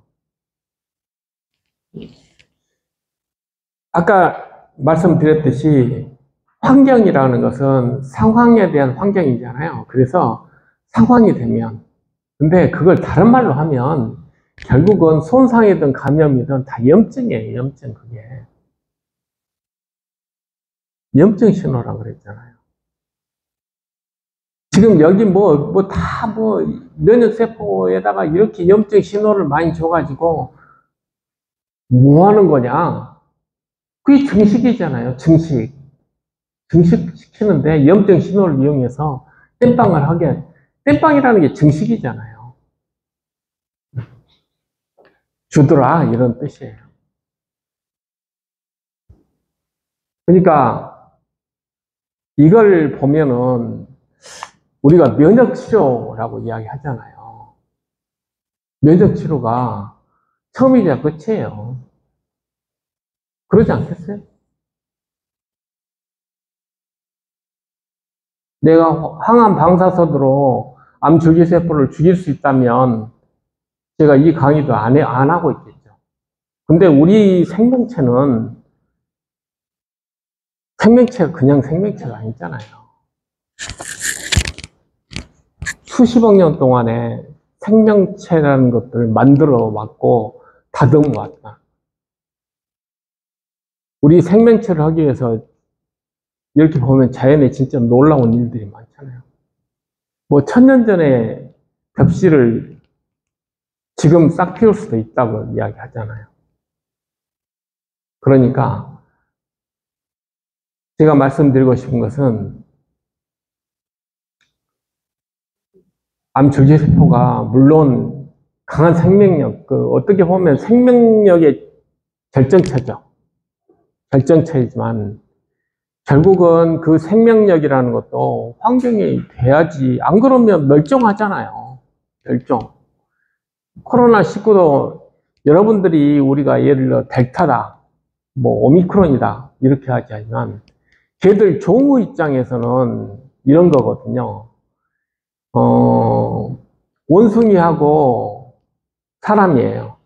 Speaker 1: 아까 말씀드렸듯이, 환경이라는 것은 상황에 대한 환경이잖아요. 그래서 상황이 되면, 근데 그걸 다른 말로 하면 결국은 손상이든 감염이든 다 염증이에요. 염증. 그게 염증 신호라고 그랬잖아요. 지금 여기 다 면역세포에다가 이렇게 염증 신호를 많이 줘가지고 뭐 하는 거냐? 그게 증식이잖아요. 증식시키는데 염증 신호를 이용해서 땜빵을 하게, 땜빵이라는 게 증식이잖아요. 주더라, 이런 뜻이에요. 그러니까 이걸 보면은 우리가 면역치료라고 이야기하잖아요. 면역치료가 처음이자 끝이에요. 그러지 않겠어요? 내가 항암 방사선으로 암 줄기세포를 죽일 수 있다면 제가 이 강의도 안 하고 있겠죠. 근데 우리 생명체는 생명체가 그냥 생명체가 아니잖아요. 수십억 년 동안에 생명체라는 것들을 만들어 왔고 다듬어 왔다. 우리 생명체를 하기 위해서 이렇게 보면 자연에 진짜 놀라운 일들이 많잖아요. 뭐 1000년 전에 벽실을 지금 싹 피울 수도 있다고 이야기하잖아요. 그러니까 제가 말씀드리고 싶은 것은, 암 줄기세포가 물론 강한 생명력, 어떻게 보면 생명력의 결정체죠. 결정체이지만 결국은 그 생명력이라는 것도 환경이 돼야지, 안 그러면 멸종하잖아요. 멸종. 코로나19도 여러분들이 우리가 예를 들어 델타다, 뭐 오미크론이다 이렇게 하지만 걔들 종의 입장에서는 이런 거거든요. 원숭이하고 사람이에요.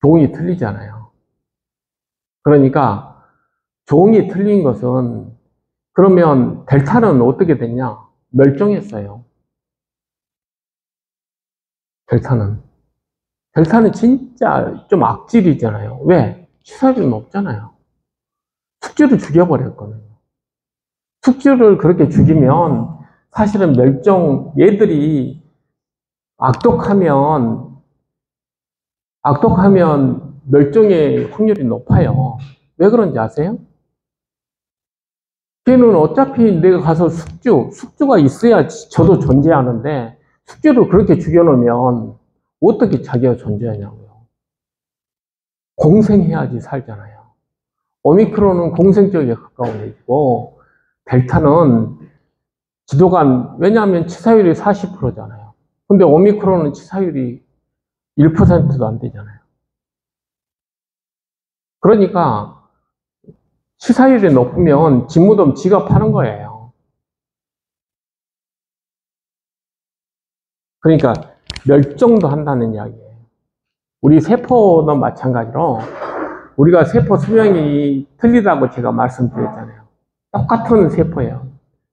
Speaker 1: 종이 틀리잖아요. 그러니까 종이 틀린 것은, 그러면 델타는 어떻게 됐냐? 멸종했어요. 델타는 진짜 좀 악질이잖아요. 왜? 치사율은 없잖아요. 숙주를 죽여버렸거든요. 숙주를 그렇게 죽이면 사실은 얘들이 악독하면 멸종의 확률이 높아요. 왜 그런지 아세요? 걔는 어차피 내가 가서 숙주가 있어야 저도 존재하는데, 숙주를 그렇게 죽여놓으면 어떻게 자기가 존재하냐고요. 공생해야지 살잖아요. 오미크론은 공생 쪽에 가까운 애고, 델타는 지도간, 왜냐하면 치사율이 40%잖아요. 근데 오미크론은 치사율이 1%도 안 되잖아요. 그러니까 치사율이 높으면 집무덤 지가 파는 거예요. 그러니까 멸종도 한다는 이야기예요. 우리 세포는 마찬가지로 우리가 세포 수명이 틀리다고 제가 말씀드렸잖아요. 똑같은 세포예요.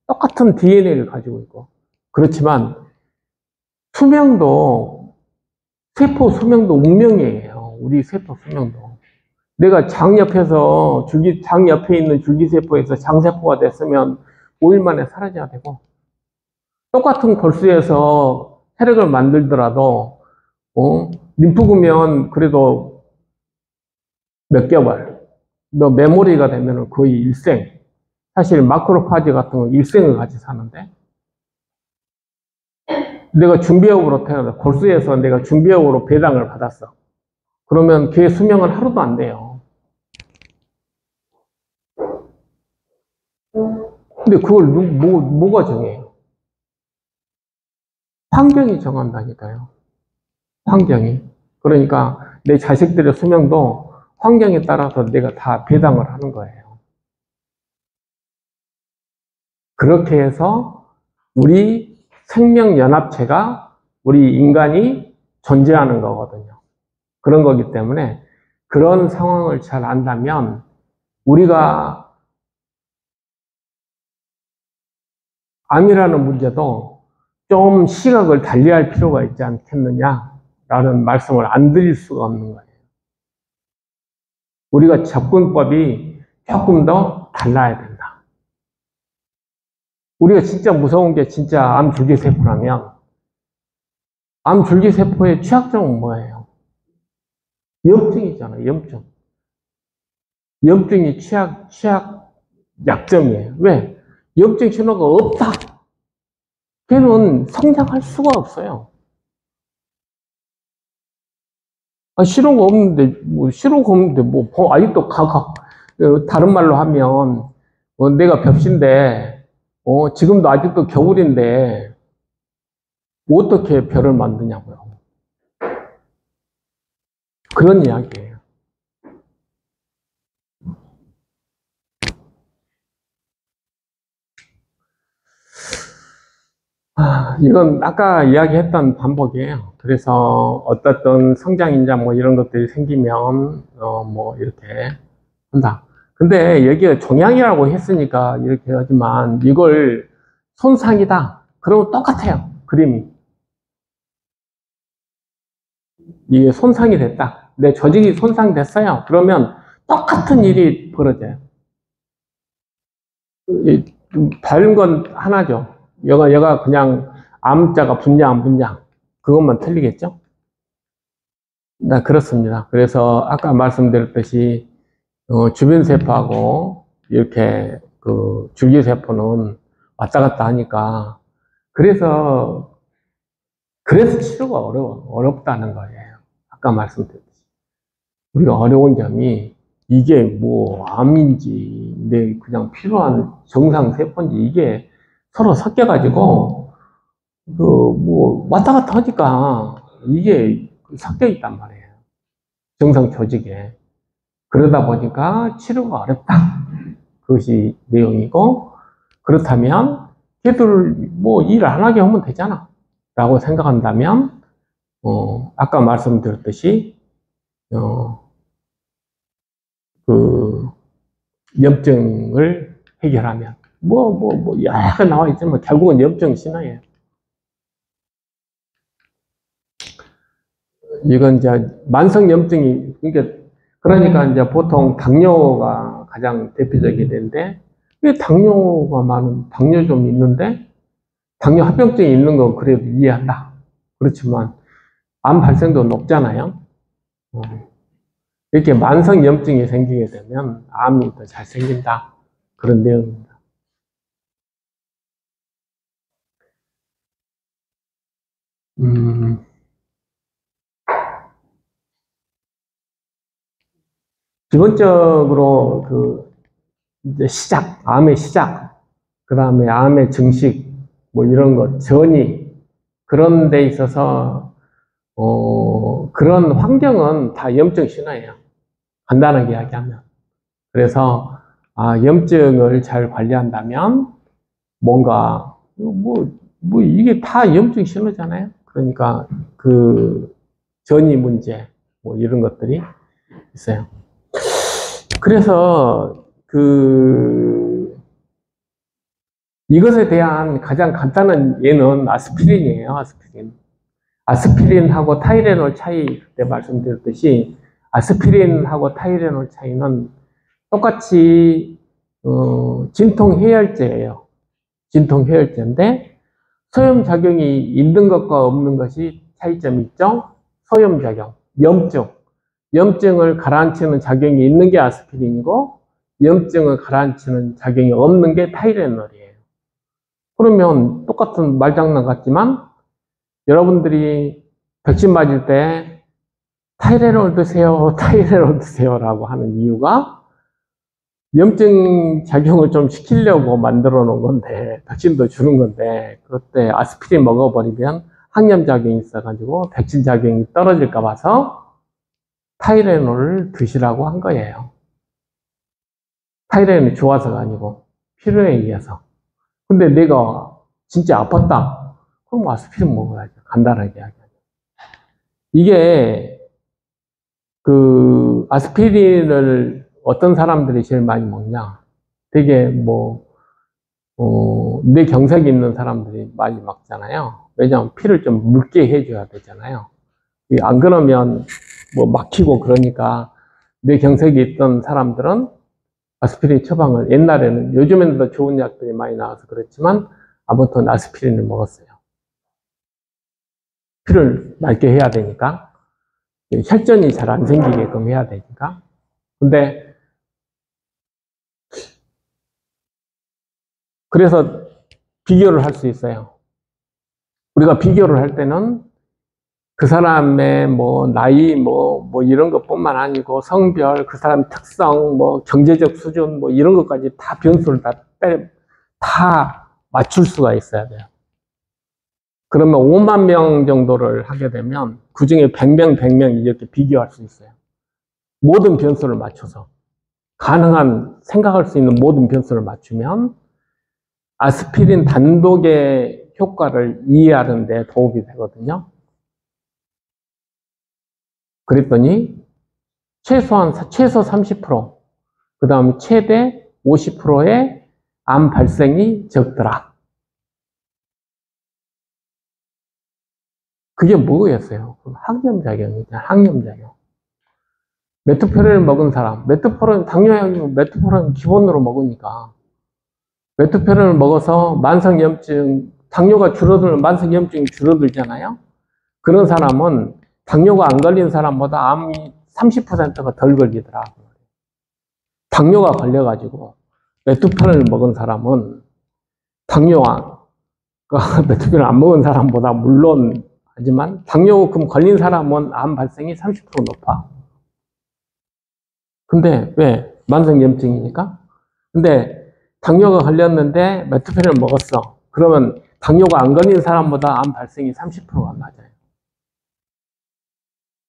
Speaker 1: 똑같은 DNA를 가지고 있고. 그렇지만 수명도, 세포 수명도 운명이에요. 우리 세포 수명도. 내가 장 옆에서 장 옆에 있는 줄기세포에서 장세포가 됐으면 5일 만에 사라져야 되고, 똑같은 골수에서 혈액을 만들더라도, 림프구면 그래도 몇 개월, 메모리가 되면 거의 일생. 사실 마크로파지 같은 건 일생을 같이 사는데, 내가 준비역으로 태어나, 골수에서 내가 준비역으로 배당을 받았어. 그러면 걔 수명은 하루도 안 돼요. 근데 그걸 뭐가 정해요? 환경이 정한다니까요. 환경이. 그러니까 내 자식들의 수명도 환경에 따라서 내가 다 배당을 하는 거예요. 그렇게 해서 우리 생명연합체가 우리 인간이 존재하는 거거든요. 그런 거기 때문에 그런 상황을 잘 안다면 우리가 암이라는 문제도 좀 시각을 달리할 필요가 있지 않겠느냐라는 말씀을 안 드릴 수가 없는 거예요. 우리가 접근법이 조금 더 달라야 된다. 우리가 진짜 무서운 게 진짜 암줄기세포라면 암줄기세포의 취약점은 뭐예요? 염증이잖아요. 염증. 염증이 취약 약점이에요. 왜? 염증 신호가 없다. 걔는 성장할 수가 없어요. 신호가 없는데, 아직도 다른 말로 하면, 내가 벽신데, 지금도 아직도 겨울인데, 어떻게 별을 만드냐고요. 그런 이야기예요. 이건 아까 이야기했던 반복이에요. 그래서 어떻든 성장인자 뭐 이런 것들이 생기면, 뭐 이렇게 한다. 근데 여기가 종양이라고 했으니까 이렇게 하지만 이걸 손상이다. 그러면 똑같아요. 그림이. 이게 손상이 됐다. 내 조직이 손상됐어요. 그러면 똑같은 일이 벌어져요. 다른 건 하나죠. 얘가 그냥 암자가 분자 안 분자 그것만 틀리겠죠? 네, 그렇습니다. 그래서 아까 말씀드렸듯이 주변 세포하고 이렇게 그 줄기세포는 왔다 갔다 하니까 그래서 치료가 어렵다는 거예요. 아까 말씀드렸듯이 우리가 어려운 점이 이게 뭐 암인지 내 그냥 필요한 정상 세포인지 이게 서로 섞여가지고 그 뭐 왔다 갔다 하니까 이게 섞여 있단 말이에요. 정상 조직에. 그러다 보니까 치료가 어렵다. 그것이 내용이고, 그렇다면 걔들 뭐 일 안 하게 하면 되잖아. 라고 생각한다면, 아까 말씀드렸듯이, 그, 염증을 해결하면, 여러 개 나와 있지만 결국은 염증 신화예요. 이건 이제 만성 염증이, 그러니까 이제 보통 당뇨가 가장 대표적이 되는데, 왜 당뇨 좀 있는데, 당뇨 합병증이 있는 건 그래도 이해한다. 그렇지만, 암 발생도 높잖아요. 이렇게 만성 염증이 생기게 되면 암이 더 잘 생긴다. 그런 내용입니다. 음, 기본적으로 이제 암의 시작, 그 다음에 암의 증식, 뭐 이런 것, 전이, 그런 데 있어서, 그런 환경은 다 염증 신호예요. 간단하게 이야기하면. 그래서, 염증을 잘 관리한다면, 뭔가, 이게 다 염증 신호잖아요. 그러니까, 전이 문제, 뭐 이런 것들이 있어요. 그래서, 이것에 대한 가장 간단한 예는 아스피린이에요, 아스피린. 아스피린하고 타이레놀 차이, 그때 말씀드렸듯이, 아스피린하고 타이레놀 차이는 똑같이, 진통해열제예요. 진통해열제인데, 소염작용이 있는 것과 없는 것이 차이점이 있죠? 소염작용, 염증. 염증을 가라앉히는 작용이 있는 게 아스피린이고, 염증을 가라앉히는 작용이 없는 게 타이레놀이에요. 그러면 똑같은 말장난 같지만, 여러분들이 백신 맞을 때 타이레놀 드세요, 타이레놀 드세요라고 하는 이유가 염증 작용을 좀 시키려고 만들어 놓은 건데, 백신도 주는 건데, 그때 아스피린 먹어버리면 항염 작용이 있어가지고 백신 작용이 떨어질까 봐서 타이레놀을 드시라고 한 거예요. 타이레놀이 좋아서가 아니고 필요에 의해서. 근데 내가 진짜 아팠다. 그럼 아스피린 먹어야죠. 간단하게 이야기하죠. 이게 아스피린을 어떤 사람들이 제일 많이 먹냐? 되게 뇌 경색이 있는 사람들이 많이 먹잖아요. 왜냐하면 피를 좀 묽게 해줘야 되잖아요. 안 그러면 막히고 그러니까 뇌 경색이 있던 사람들은 아스피린 처방을 옛날에는, 요즘에는 더 좋은 약들이 많이 나와서 그렇지만 아무튼 아스피린을 먹었어요. 피를 맑게 해야 되니까. 혈전이 잘 안 생기게끔 해야 되니까. 근데 그래서 비교를 할 수 있어요. 우리가 비교를 할 때는 그 사람의 나이 이런 것뿐만 아니고 성별, 그 사람 특성, 경제적 수준 이런 것까지 다 변수를 다 맞출 수가 있어야 돼요. 그러면 5만 명 정도를 하게 되면 그 중에 100명, 100명 이렇게 비교할 수 있어요. 모든 변수를 맞춰서. 가능한, 생각할 수 있는 모든 변수를 맞추면 아스피린 단독의 효과를 이해하는 데 도움이 되거든요. 그랬더니 최소 30%, 그 다음에 최대 50%의 암 발생이 적더라. 그게 뭐였어요? 항염작용이죠. 항염작용. 메트포론을 먹은 사람, 당뇨약이면 메트포론 기본으로 먹으니까 메트포론을 먹어서 만성염증, 당뇨가 줄어들면 만성염증이 줄어들잖아요. 그런 사람은 당뇨가 안 걸린 사람보다 암이 30%가 덜 걸리더라. 당뇨가 걸려가지고 메트포론을 먹은 사람은 당뇨가 메트포론을 안 먹은 사람보다 물론 하지만 당뇨금 걸린 사람은 암 발생이 30% 높아. 근데 왜? 만성염증이니까. 근데 당뇨가 걸렸는데 메트포론을 먹었어. 그러면 당뇨가 안 걸린 사람보다 암 발생이 30%가 낮아요.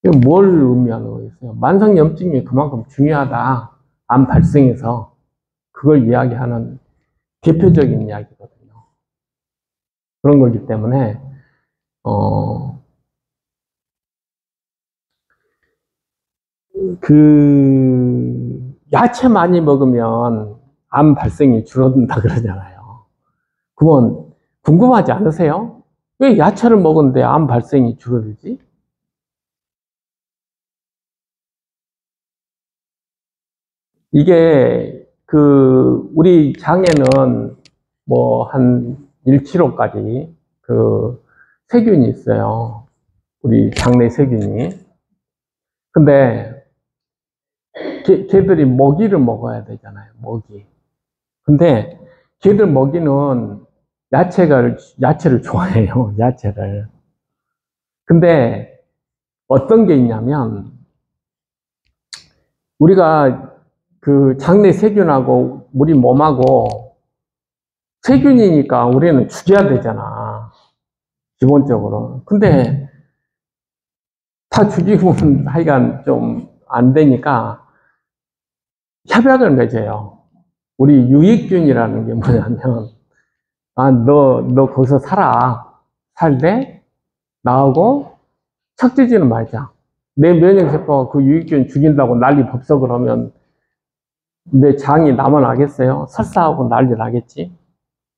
Speaker 1: 이게 뭘 의미하는 거겠어요? 만성염증이 그만큼 중요하다. 암 발생에서. 그걸 이야기하는 대표적인 이야기거든요. 그런 거기 때문에 야채 많이 먹으면 암 발생이 줄어든다 그러잖아요. 그건 궁금하지 않으세요? 왜 야채를 먹었는데 암 발생이 줄어들지? 이게 우리 장에는 한 1kg까지 세균이 있어요. 우리 장내 세균이. 근데 걔들이 먹이를 먹어야 되잖아요. 먹이. 근데 걔들 먹이는 야채를 좋아해요. 야채를. 근데 어떤 게 있냐면, 우리가 그 장내 세균하고 우리 몸하고 세균이니까 우리는 죽여야 되잖아. 기본적으로. 근데 다 죽이면 하여간 좀 안 되니까 협약을 맺어요. 우리 유익균이라는 게 뭐냐면, 아, 너 거기서 살대? 나하고 척지지는 말자. 내 면역세포가 그 유익균 죽인다고 난리 법석을 하면 내 장이 남아나겠어요? 설사하고 난리 나겠지?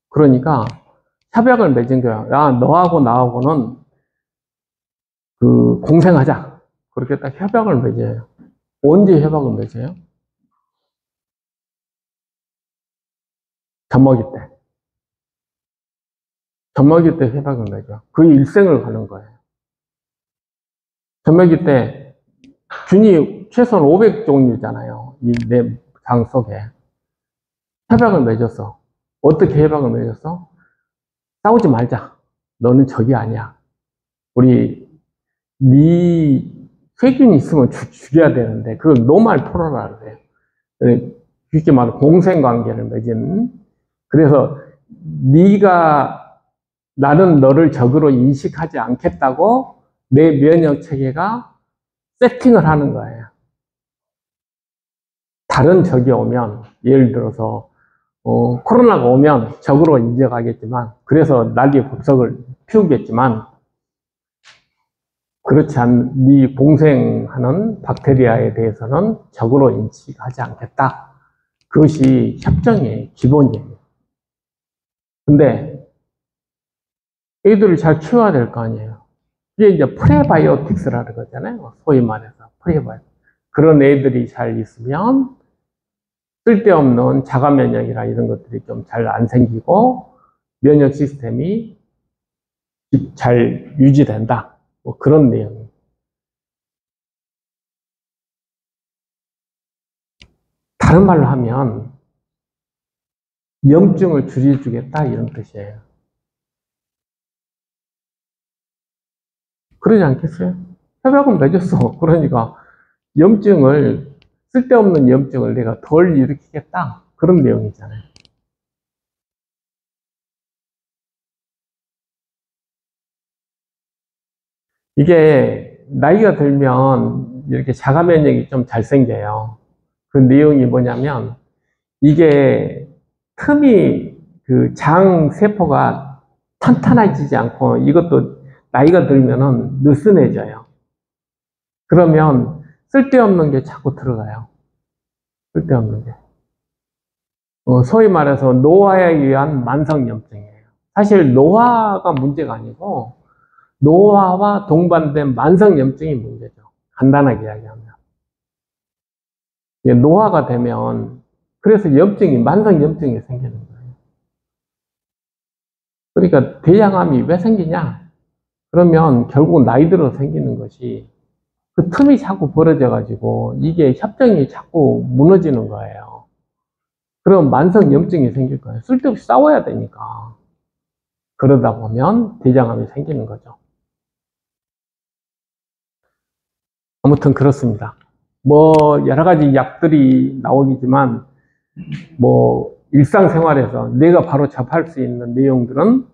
Speaker 1: 그러니까 협약을 맺은 거야. 야, 너하고 나하고는 그 공생하자. 그렇게 딱 협약을 맺어요. 언제 협약을 맺어요? 젖먹이 때. 젖먹이 때 협약을 맺어. 그 일생을 가는 거예요. 젖먹이 때 균이 최소한 500종류잖아요. 이 내 장 속에. 협약을 맺었어. 어떻게 협약을 맺었어? 싸우지 말자. 너는 적이 아니야. 우리 네 세균이 있으면 죽여야 되는데 그걸 노말 풀어라 그래요. 쉽게 말해 공생관계를 맺은. 그래서 네가 나는 너를 적으로 인식하지 않겠다고 내 면역 체계가 세팅을 하는 거예요. 다른 적이 오면 예를 들어서 코로나가 오면 적으로 인정하겠지만 그래서 난리 법석을 피우겠지만 그렇지 않은 네 공생하는 박테리아에 대해서는 적으로 인식하지 않겠다. 그것이 협정의 기본이에요. 근데 애들을 잘 키워야 될 거 아니에요. 이게 이제 프레바이오틱스라는 거잖아요. 소위 말해서 프레바이오. 그런 애들이 잘 있으면 쓸데없는 자가 면역이나 이런 것들이 좀 잘 안 생기고 면역 시스템이 잘 유지된다. 뭐 그런 내용입니다. 다른 말로 하면 염증을 줄여주겠다 이런 뜻이에요. 그러지 않겠어요? 협약은 맺었어. 그러니까 쓸데없는 염증을 내가 덜 일으키겠다. 그런 내용이잖아요. 이게 나이가 들면 이렇게 자가 면역이 좀 잘 생겨요. 그 내용이 뭐냐면 이게 틈이 그 장 세포가 탄탄해지지 않고 이것도 나이가 들면은 느슨해져요. 그러면 쓸데없는 게 자꾸 들어가요. 쓸데없는 게. 소위 말해서 노화에 의한 만성염증이에요. 사실 노화가 문제가 아니고 노화와 동반된 만성염증이 문제죠. 간단하게 이야기하면. 노화가 되면 그래서 만성염증이 생기는 거예요. 그러니까 대장암이 왜 생기냐? 그러면 결국 나이 들어 생기는 것이 그 틈이 자꾸 벌어져가지고 이게 협정이 자꾸 무너지는 거예요. 그럼 만성염증이 생길 거예요. 쓸데없이 싸워야 되니까. 그러다 보면 대장암이 생기는 거죠. 아무튼 그렇습니다. 뭐 여러 가지 약들이 나오겠지만 뭐 일상생활에서 내가 바로 접할 수 있는 내용들은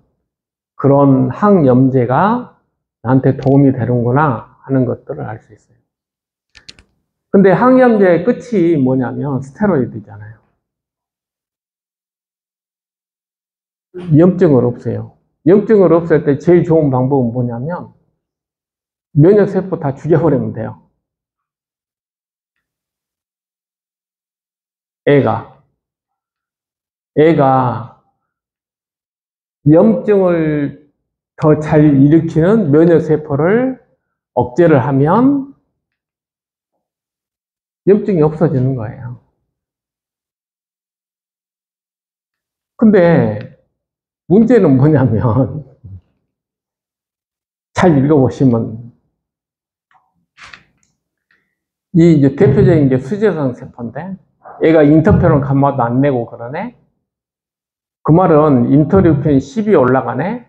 Speaker 1: 그런 항염제가 나한테 도움이 되는구나 하는 것들을 알 수 있어요. 근데 항염제의 끝이 뭐냐면 스테로이드잖아요. 염증을 없애요. 염증을 없앨 때 제일 좋은 방법은 뭐냐면 면역세포 다 죽여버리면 돼요. 애가 염증을 더 잘 일으키는 면역세포를 억제를 하면 염증이 없어지는 거예요. 근데 문제는 뭐냐면 잘 읽어보시면 이 이제 대표적인 게 수제성 세포인데 얘가 인터페론 감마도 안 내고 그러네. 그 말은 인터류킨 10이 올라가네.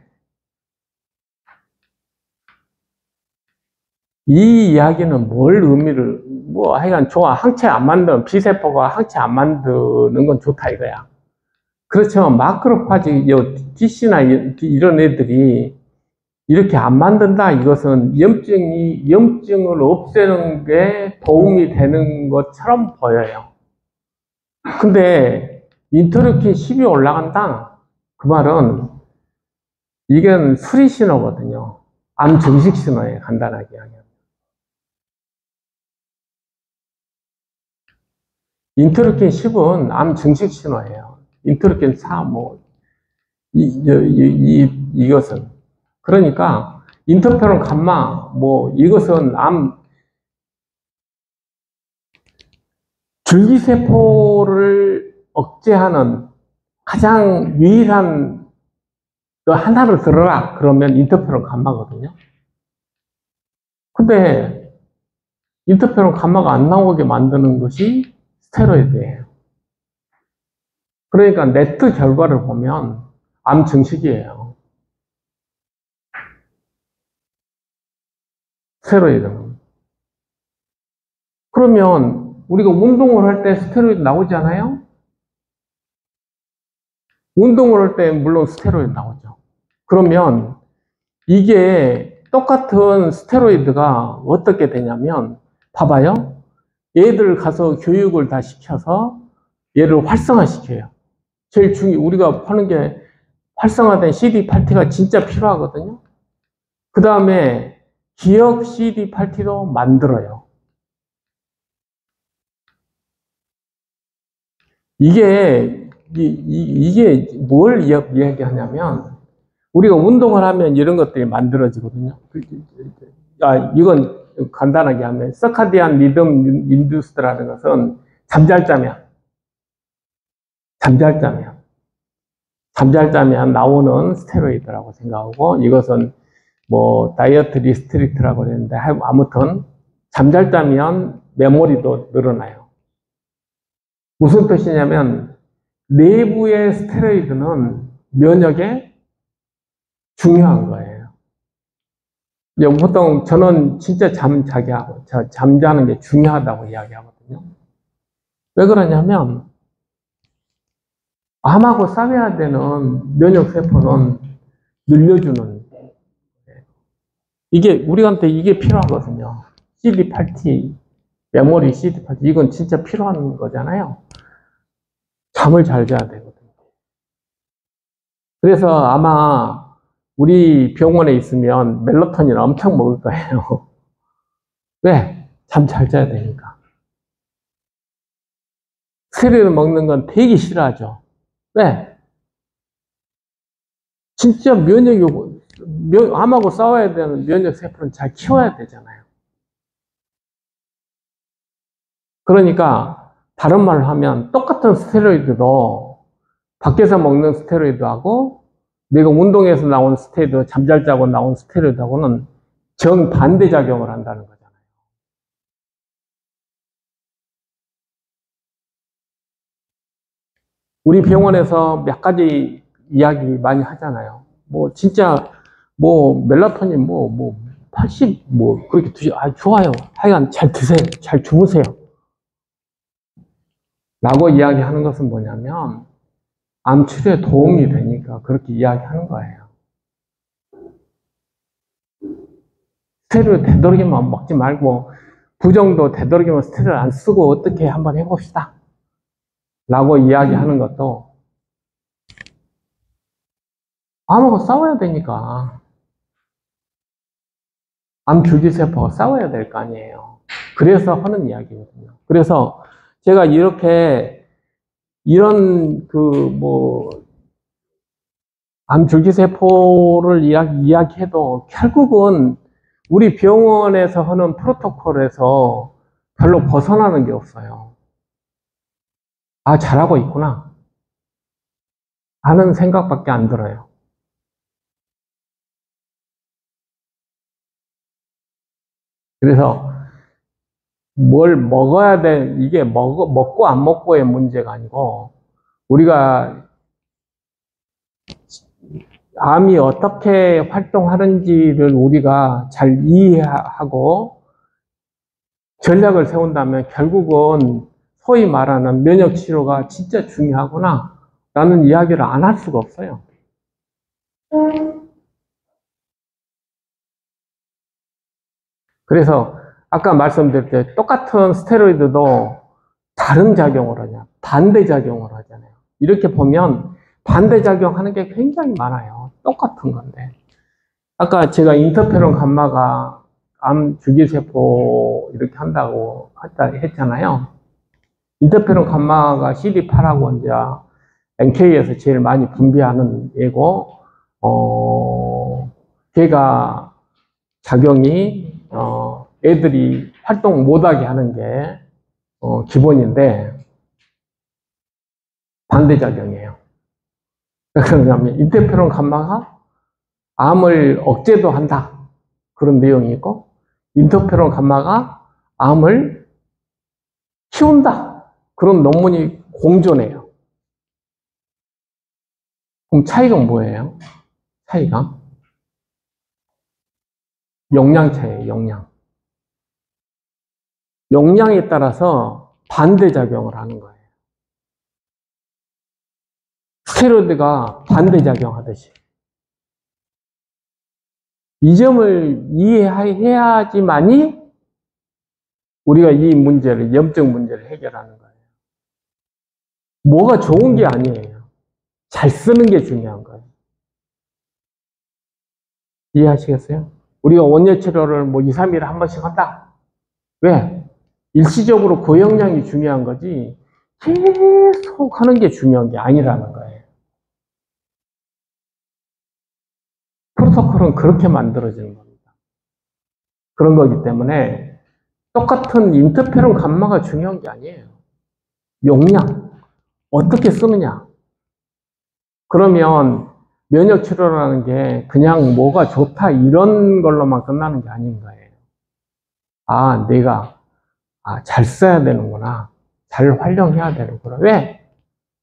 Speaker 1: 이 이야기는 뭘 의미를, 뭐, 하여간 좋아. 항체 안 만드는, B세포가 항체 안 만드는 건 좋다 이거야. 그렇지만 마크로파지, DC나 이런 애들이 이렇게 안 만든다. 이것은 염증을 없애는 게 도움이 되는 것처럼 보여요. 근데 인터루킨 10이 올라간다. 그 말은 이건 수리 신호거든요. 암 증식 신호에 간단하게 이야기하면. 인터루킨 10은 암 증식 신호예요. 인터루킨 4, 이것은. 그러니까, 인터페론 감마, 이것은 줄기세포를 억제하는 가장 유일한 그 하나를 들어라. 그러면 인터페론 감마거든요. 근데, 인터페론 감마가 안 나오게 만드는 것이 스테로이드예요. 그러니까 네트 결과를 보면 암 증식이에요. 스테로이드는. 그러면 우리가 운동을 할 때 스테로이드 나오지 않아요? 운동을 할 때 물론 스테로이드 나오죠. 그러면 이게 똑같은 스테로이드가 어떻게 되냐면 봐봐요. 얘들 가서 교육을 다 시켜서 얘를 활성화시켜요. 제일 우리가 하는 게 활성화된 CD8T가 진짜 필요하거든요. 그 다음에 기억 CD8T도 만들어요. 이게 뭘 이야기하냐면 우리가 운동을 하면 이런 것들이 만들어지거든요. 이건 간단하게 하면 서카디안 리듬 인듀스드라는 것은 잠잘 자면 나오는 스테로이드라고 생각하고 이것은 다이어트 리스트릭트라고 그러는데 아무튼 잠잘 자면 메모리도 늘어나요. 무슨 뜻이냐면 내부의 스테로이드는 면역에 중요한 거예요. 보통 저는 진짜 잠자는 게 중요하다고 이야기하거든요. 왜 그러냐면 암하고 싸워야 되는 면역세포는 늘려주는 우리한테 이게 필요하거든요. CD8T, 메모리 CD8T, 이건 진짜 필요한 거잖아요. 잠을 잘 자야 되거든요. 그래서 아마 우리 병원에 있으면 멜라토닌 엄청 먹을 거예요. 왜? 잠 잘 자야 되니까. 스테로이드 먹는 건 되게 싫어하죠. 왜? 진짜 암하고 싸워야 되는 면역세포는 잘 키워야 되잖아요. 그러니까 다른 말로 하면 똑같은 스테로이드도 밖에서 먹는 스테로이드하고 내가 운동에서 나온 스테로이드, 잠잘 자고 나온 스테로이드하고는 정반대 작용을 한다는 거잖아요. 우리 병원에서 몇 가지 이야기 많이 하잖아요. 진짜 멜라토닌 80 그렇게 드시고 좋아요. 하여간 잘 드세요. 잘 주무세요. 라고 이야기하는 것은 뭐냐면 암 치료에 도움이 되니까 그렇게 이야기하는 거예요. 스테로이드 되도록이면 먹지 말고 부정도 되도록이면 스테로이드 안 쓰고 어떻게 한번 해봅시다. 라고 이야기하는 것도 암하고 싸워야 되니까 암 줄기세포가 싸워야 될 거 아니에요. 그래서 하는 이야기거든요. 그래서 제가 이런 암 줄기세포를 이야기해도 결국은 우리 병원에서 하는 프로토콜에서 별로 벗어나는 게 없어요. 잘하고 있구나 하는 생각밖에 안 들어요. 그래서 뭘 먹어야 돼, 이게 먹고 안 먹고의 문제가 아니고 우리가 암이 어떻게 활동하는지를 우리가 잘 이해하고 전략을 세운다면 결국은 소위 말하는 면역 치료가 진짜 중요하구나 라는 이야기를 안 할 수가 없어요. 그래서 아까 말씀드릴 때 똑같은 스테로이드도 다른 작용을 하냐, 반대작용을 하잖아요. 이렇게 보면 반대작용하는 게 굉장히 많아요. 똑같은 건데. 아까 제가 인터페론 감마가 암 줄기세포 이렇게 한다고 했잖아요. 인터페론 감마가 CD8하고 이제 NK에서 제일 많이 분비하는 애고, 걔가 작용이, 애들이 활동 못하게 하는 게, 기본인데, 반대작용이에요. 그러냐면, 인터페론 감마가 암을 억제도 한다. 그런 내용이 있고, 인터페론 감마가 암을 키운다. 그런 논문이 공존해요. 그럼 차이가 뭐예요? 차이가? 용량 차이예요, 용량. 용량에 따라서 반대작용을 하는 거예요. 스테로이드가 반대작용하듯이. 이 점을 이해해야지만이 우리가 이 문제를, 염증 문제를 해결하는 거예요. 뭐가 좋은 게 아니에요. 잘 쓰는 게 중요한 거예요. 이해하시겠어요? 우리가 원예 치료를 뭐 2, 3일에 한 번씩 한다. 왜? 일시적으로 고용량이 중요한 거지 계속 하는 게 중요한 게 아니라는 거예요. 프로토콜은 그렇게 만들어지는 겁니다. 그런 거기 때문에 똑같은 인터페론 감마가 중요한 게 아니에요. 용량, 어떻게 쓰느냐. 그러면 면역 치료라는 게 그냥 뭐가 좋다 이런 걸로만 끝나는 게 아닌 거예요. 아, 내가 잘 써야 되는구나. 잘 활용해야 되는구나. 왜?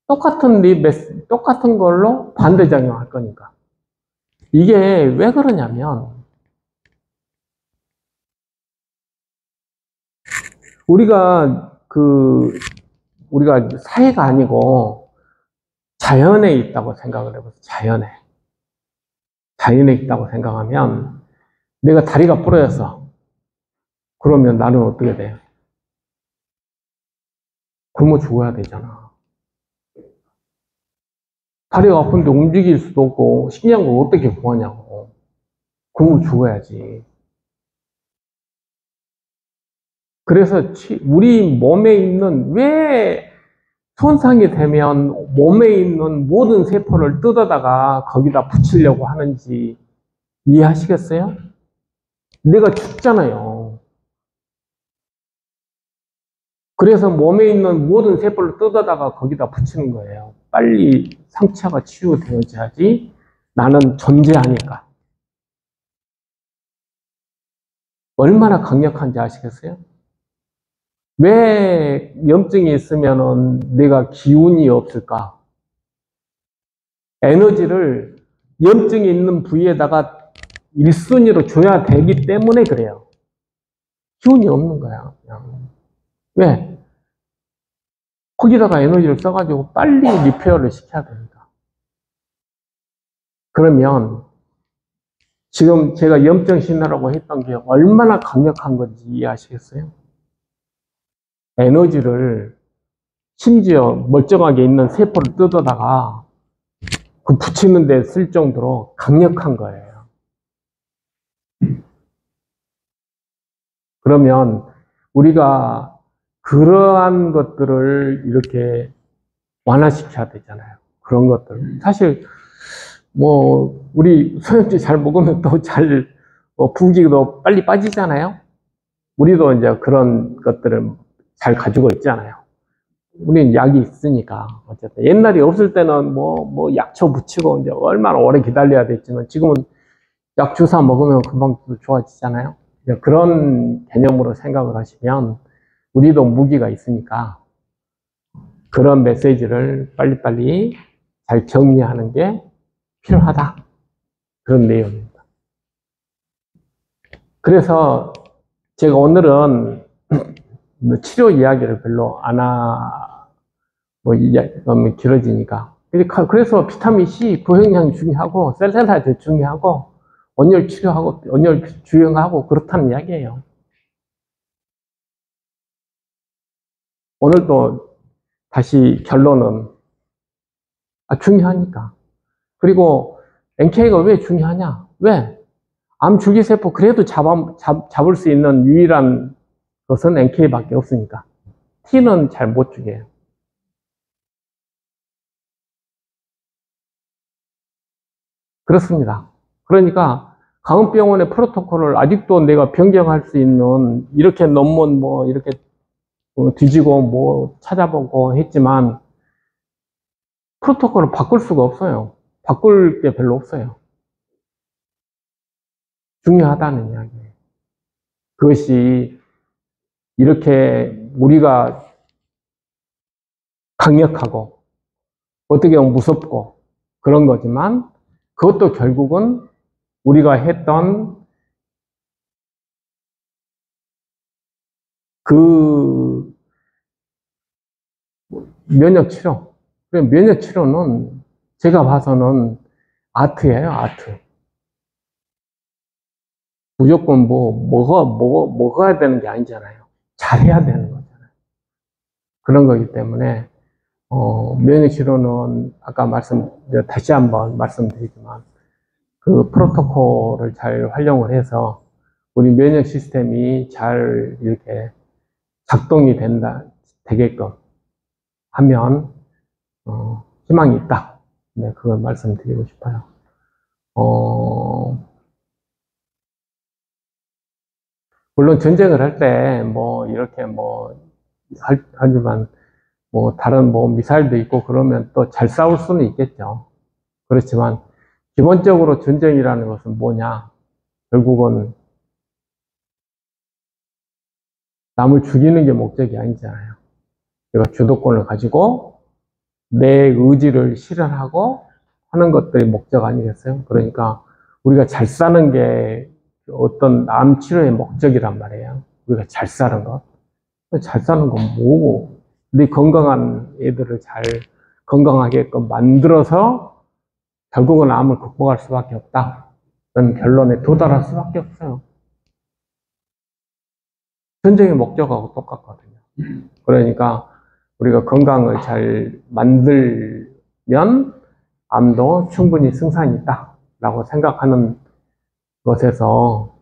Speaker 1: 똑같은 걸로 반대작용할 거니까. 이게 왜 그러냐면, 우리가 사회가 아니고 자연에 있다고 생각을 해보세요. 자연에 있다고 생각하면, 내가 다리가 부러졌어. 그러면 나는 어떻게 돼요? 굶어 죽어야 되잖아. 다리가 아픈데 움직일 수도 없고, 식량을 어떻게 구하냐고. 굶어 죽어야지. 그래서 우리 몸에 있는, 왜 손상이 되면 몸에 있는 모든 세포를 뜯어다가 거기다 붙이려고 하는지 이해하시겠어요? 내가 죽잖아요. 그래서 몸에 있는 모든 세포를 뜯어다가 거기다 붙이는 거예요. 빨리 상처가 치유되어야지 나는 존재하니까. 얼마나 강력한지 아시겠어요? 왜 염증이 있으면은 내가 기운이 없을까? 에너지를 염증이 있는 부위에다가 1순위로 줘야 되기 때문에 그래요. 기운이 없는 거야, 그냥. 왜? 거기다가 에너지를 써가지고 빨리 리페어를 시켜야 됩니다. 그러면 지금 제가 염증 신호라고 했던 게 얼마나 강력한 건지 이해하시겠어요? 에너지를 심지어 멀쩡하게 있는 세포를 뜯어다가 그 붙이는 데 쓸 정도로 강력한 거예요. 그러면 우리가 그러한 것들을 이렇게 완화시켜야 되잖아요. 그런 것들. 사실 우리 소염제 잘 먹으면 또 부기도 빨리 빠지잖아요. 우리도 이제 그런 것들을 잘 가지고 있잖아요. 우리는 약이 있으니까. 어쨌든 옛날에 없을 때는 약초 붙이고 이제 얼마나 오래 기다려야 됐지만 지금은 약 주사 먹으면 금방 좋아지잖아요. 그런 개념으로 생각을 하시면 우리도 무기가 있으니까 그런 메시지를 빨리빨리 잘 정리하는 게 필요하다. 그런 내용입니다. 그래서 제가 오늘은 치료 이야기를 별로 안 너무 길어지니까. 그래서 비타민 C 구형량 중요하고, 셀레나이드 중요하고, 온열 치료하고, 온열 주행하고, 그렇다는 이야기예요. 오늘도 다시 결론은, 중요하니까. 그리고 NK가 왜 중요하냐? 왜? 암 줄기세포 그래도 잡을 수 있는 유일한 것은 NK밖에 없으니까. T는 잘 못 죽여요. 그렇습니다. 그러니까 강원병원의 프로토콜을 아직도 내가 변경할 수 있는, 이렇게 논문 뭐 이렇게 뒤지고 뭐 찾아보고 했지만 프로토콜을 바꿀 수가 없어요. 바꿀 게 별로 없어요. 중요하다는 이야기예요. 그것이 이렇게 우리가 강력하고 어떻게 보면 무섭고 그런 거지만, 그것도 결국은 우리가 했던 그 면역 치료. 면역 치료는 제가 봐서는 아트예요, 아트. 무조건 먹어야 되는 게 아니잖아요. 잘해야 되는 거잖아요. 그런 거기 때문에, 면역 치료는 다시 한번 말씀드리지만, 그 프로토콜을 잘 활용을 해서 우리 면역 시스템이 잘 이렇게 작동이 되게끔 하면, 희망이 있다. 네, 그걸 말씀드리고 싶어요. 물론 전쟁을 할 때, 이렇게 하지만, 다른 미사일도 있고 그러면 또 잘 싸울 수는 있겠죠. 그렇지만, 기본적으로 전쟁이라는 것은 뭐냐? 결국은 남을 죽이는 게 목적이 아니잖아요. 내가 주도권을 가지고 내 의지를 실현하고 하는 것들이 목적 아니겠어요? 그러니까 우리가 잘 사는 게 어떤 암 치료의 목적이란 말이에요. 우리가 잘 사는 것. 잘 사는 건 뭐고? 우리 건강한 애들을 잘 건강하게끔 만들어서 결국은 암을 극복할 수밖에 없다. 그런 결론에 도달할 수밖에 없어요. 전쟁의 목적하고 똑같거든요. 그러니까 우리가 건강을 잘 만들면 암도 충분히 승산이 있다라고 생각하는 것에서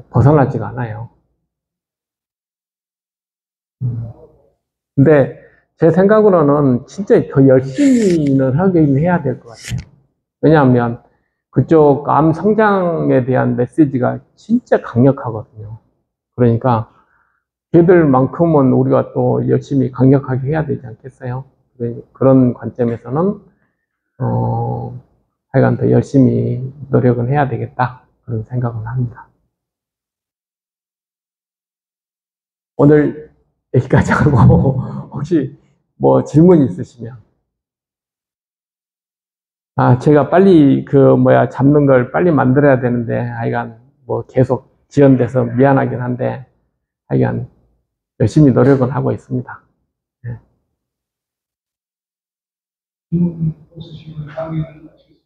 Speaker 1: 벗어나지가 않아요. 근데 제 생각으로는 진짜 더 열심히는 하긴 해야 될 것 같아요. 왜냐하면 그쪽 암 성장에 대한 메시지가 진짜 강력하거든요. 그러니까 걔들만큼은 우리가 또 열심히 강력하게 해야 되지 않겠어요? 그런 관점에서는 하여간 더 열심히 노력은 해야 되겠다, 그런 생각을 합니다. 오늘 여기까지 하고 혹시 질문 있으시면. 제가 빨리 잡는 걸 빨리 만들어야 되는데 하여간 계속 지연돼서 미안하긴 한데 하여간 열심히 노력은 하고 있습니다. 네. 없으시면 강의는 마치겠습니다.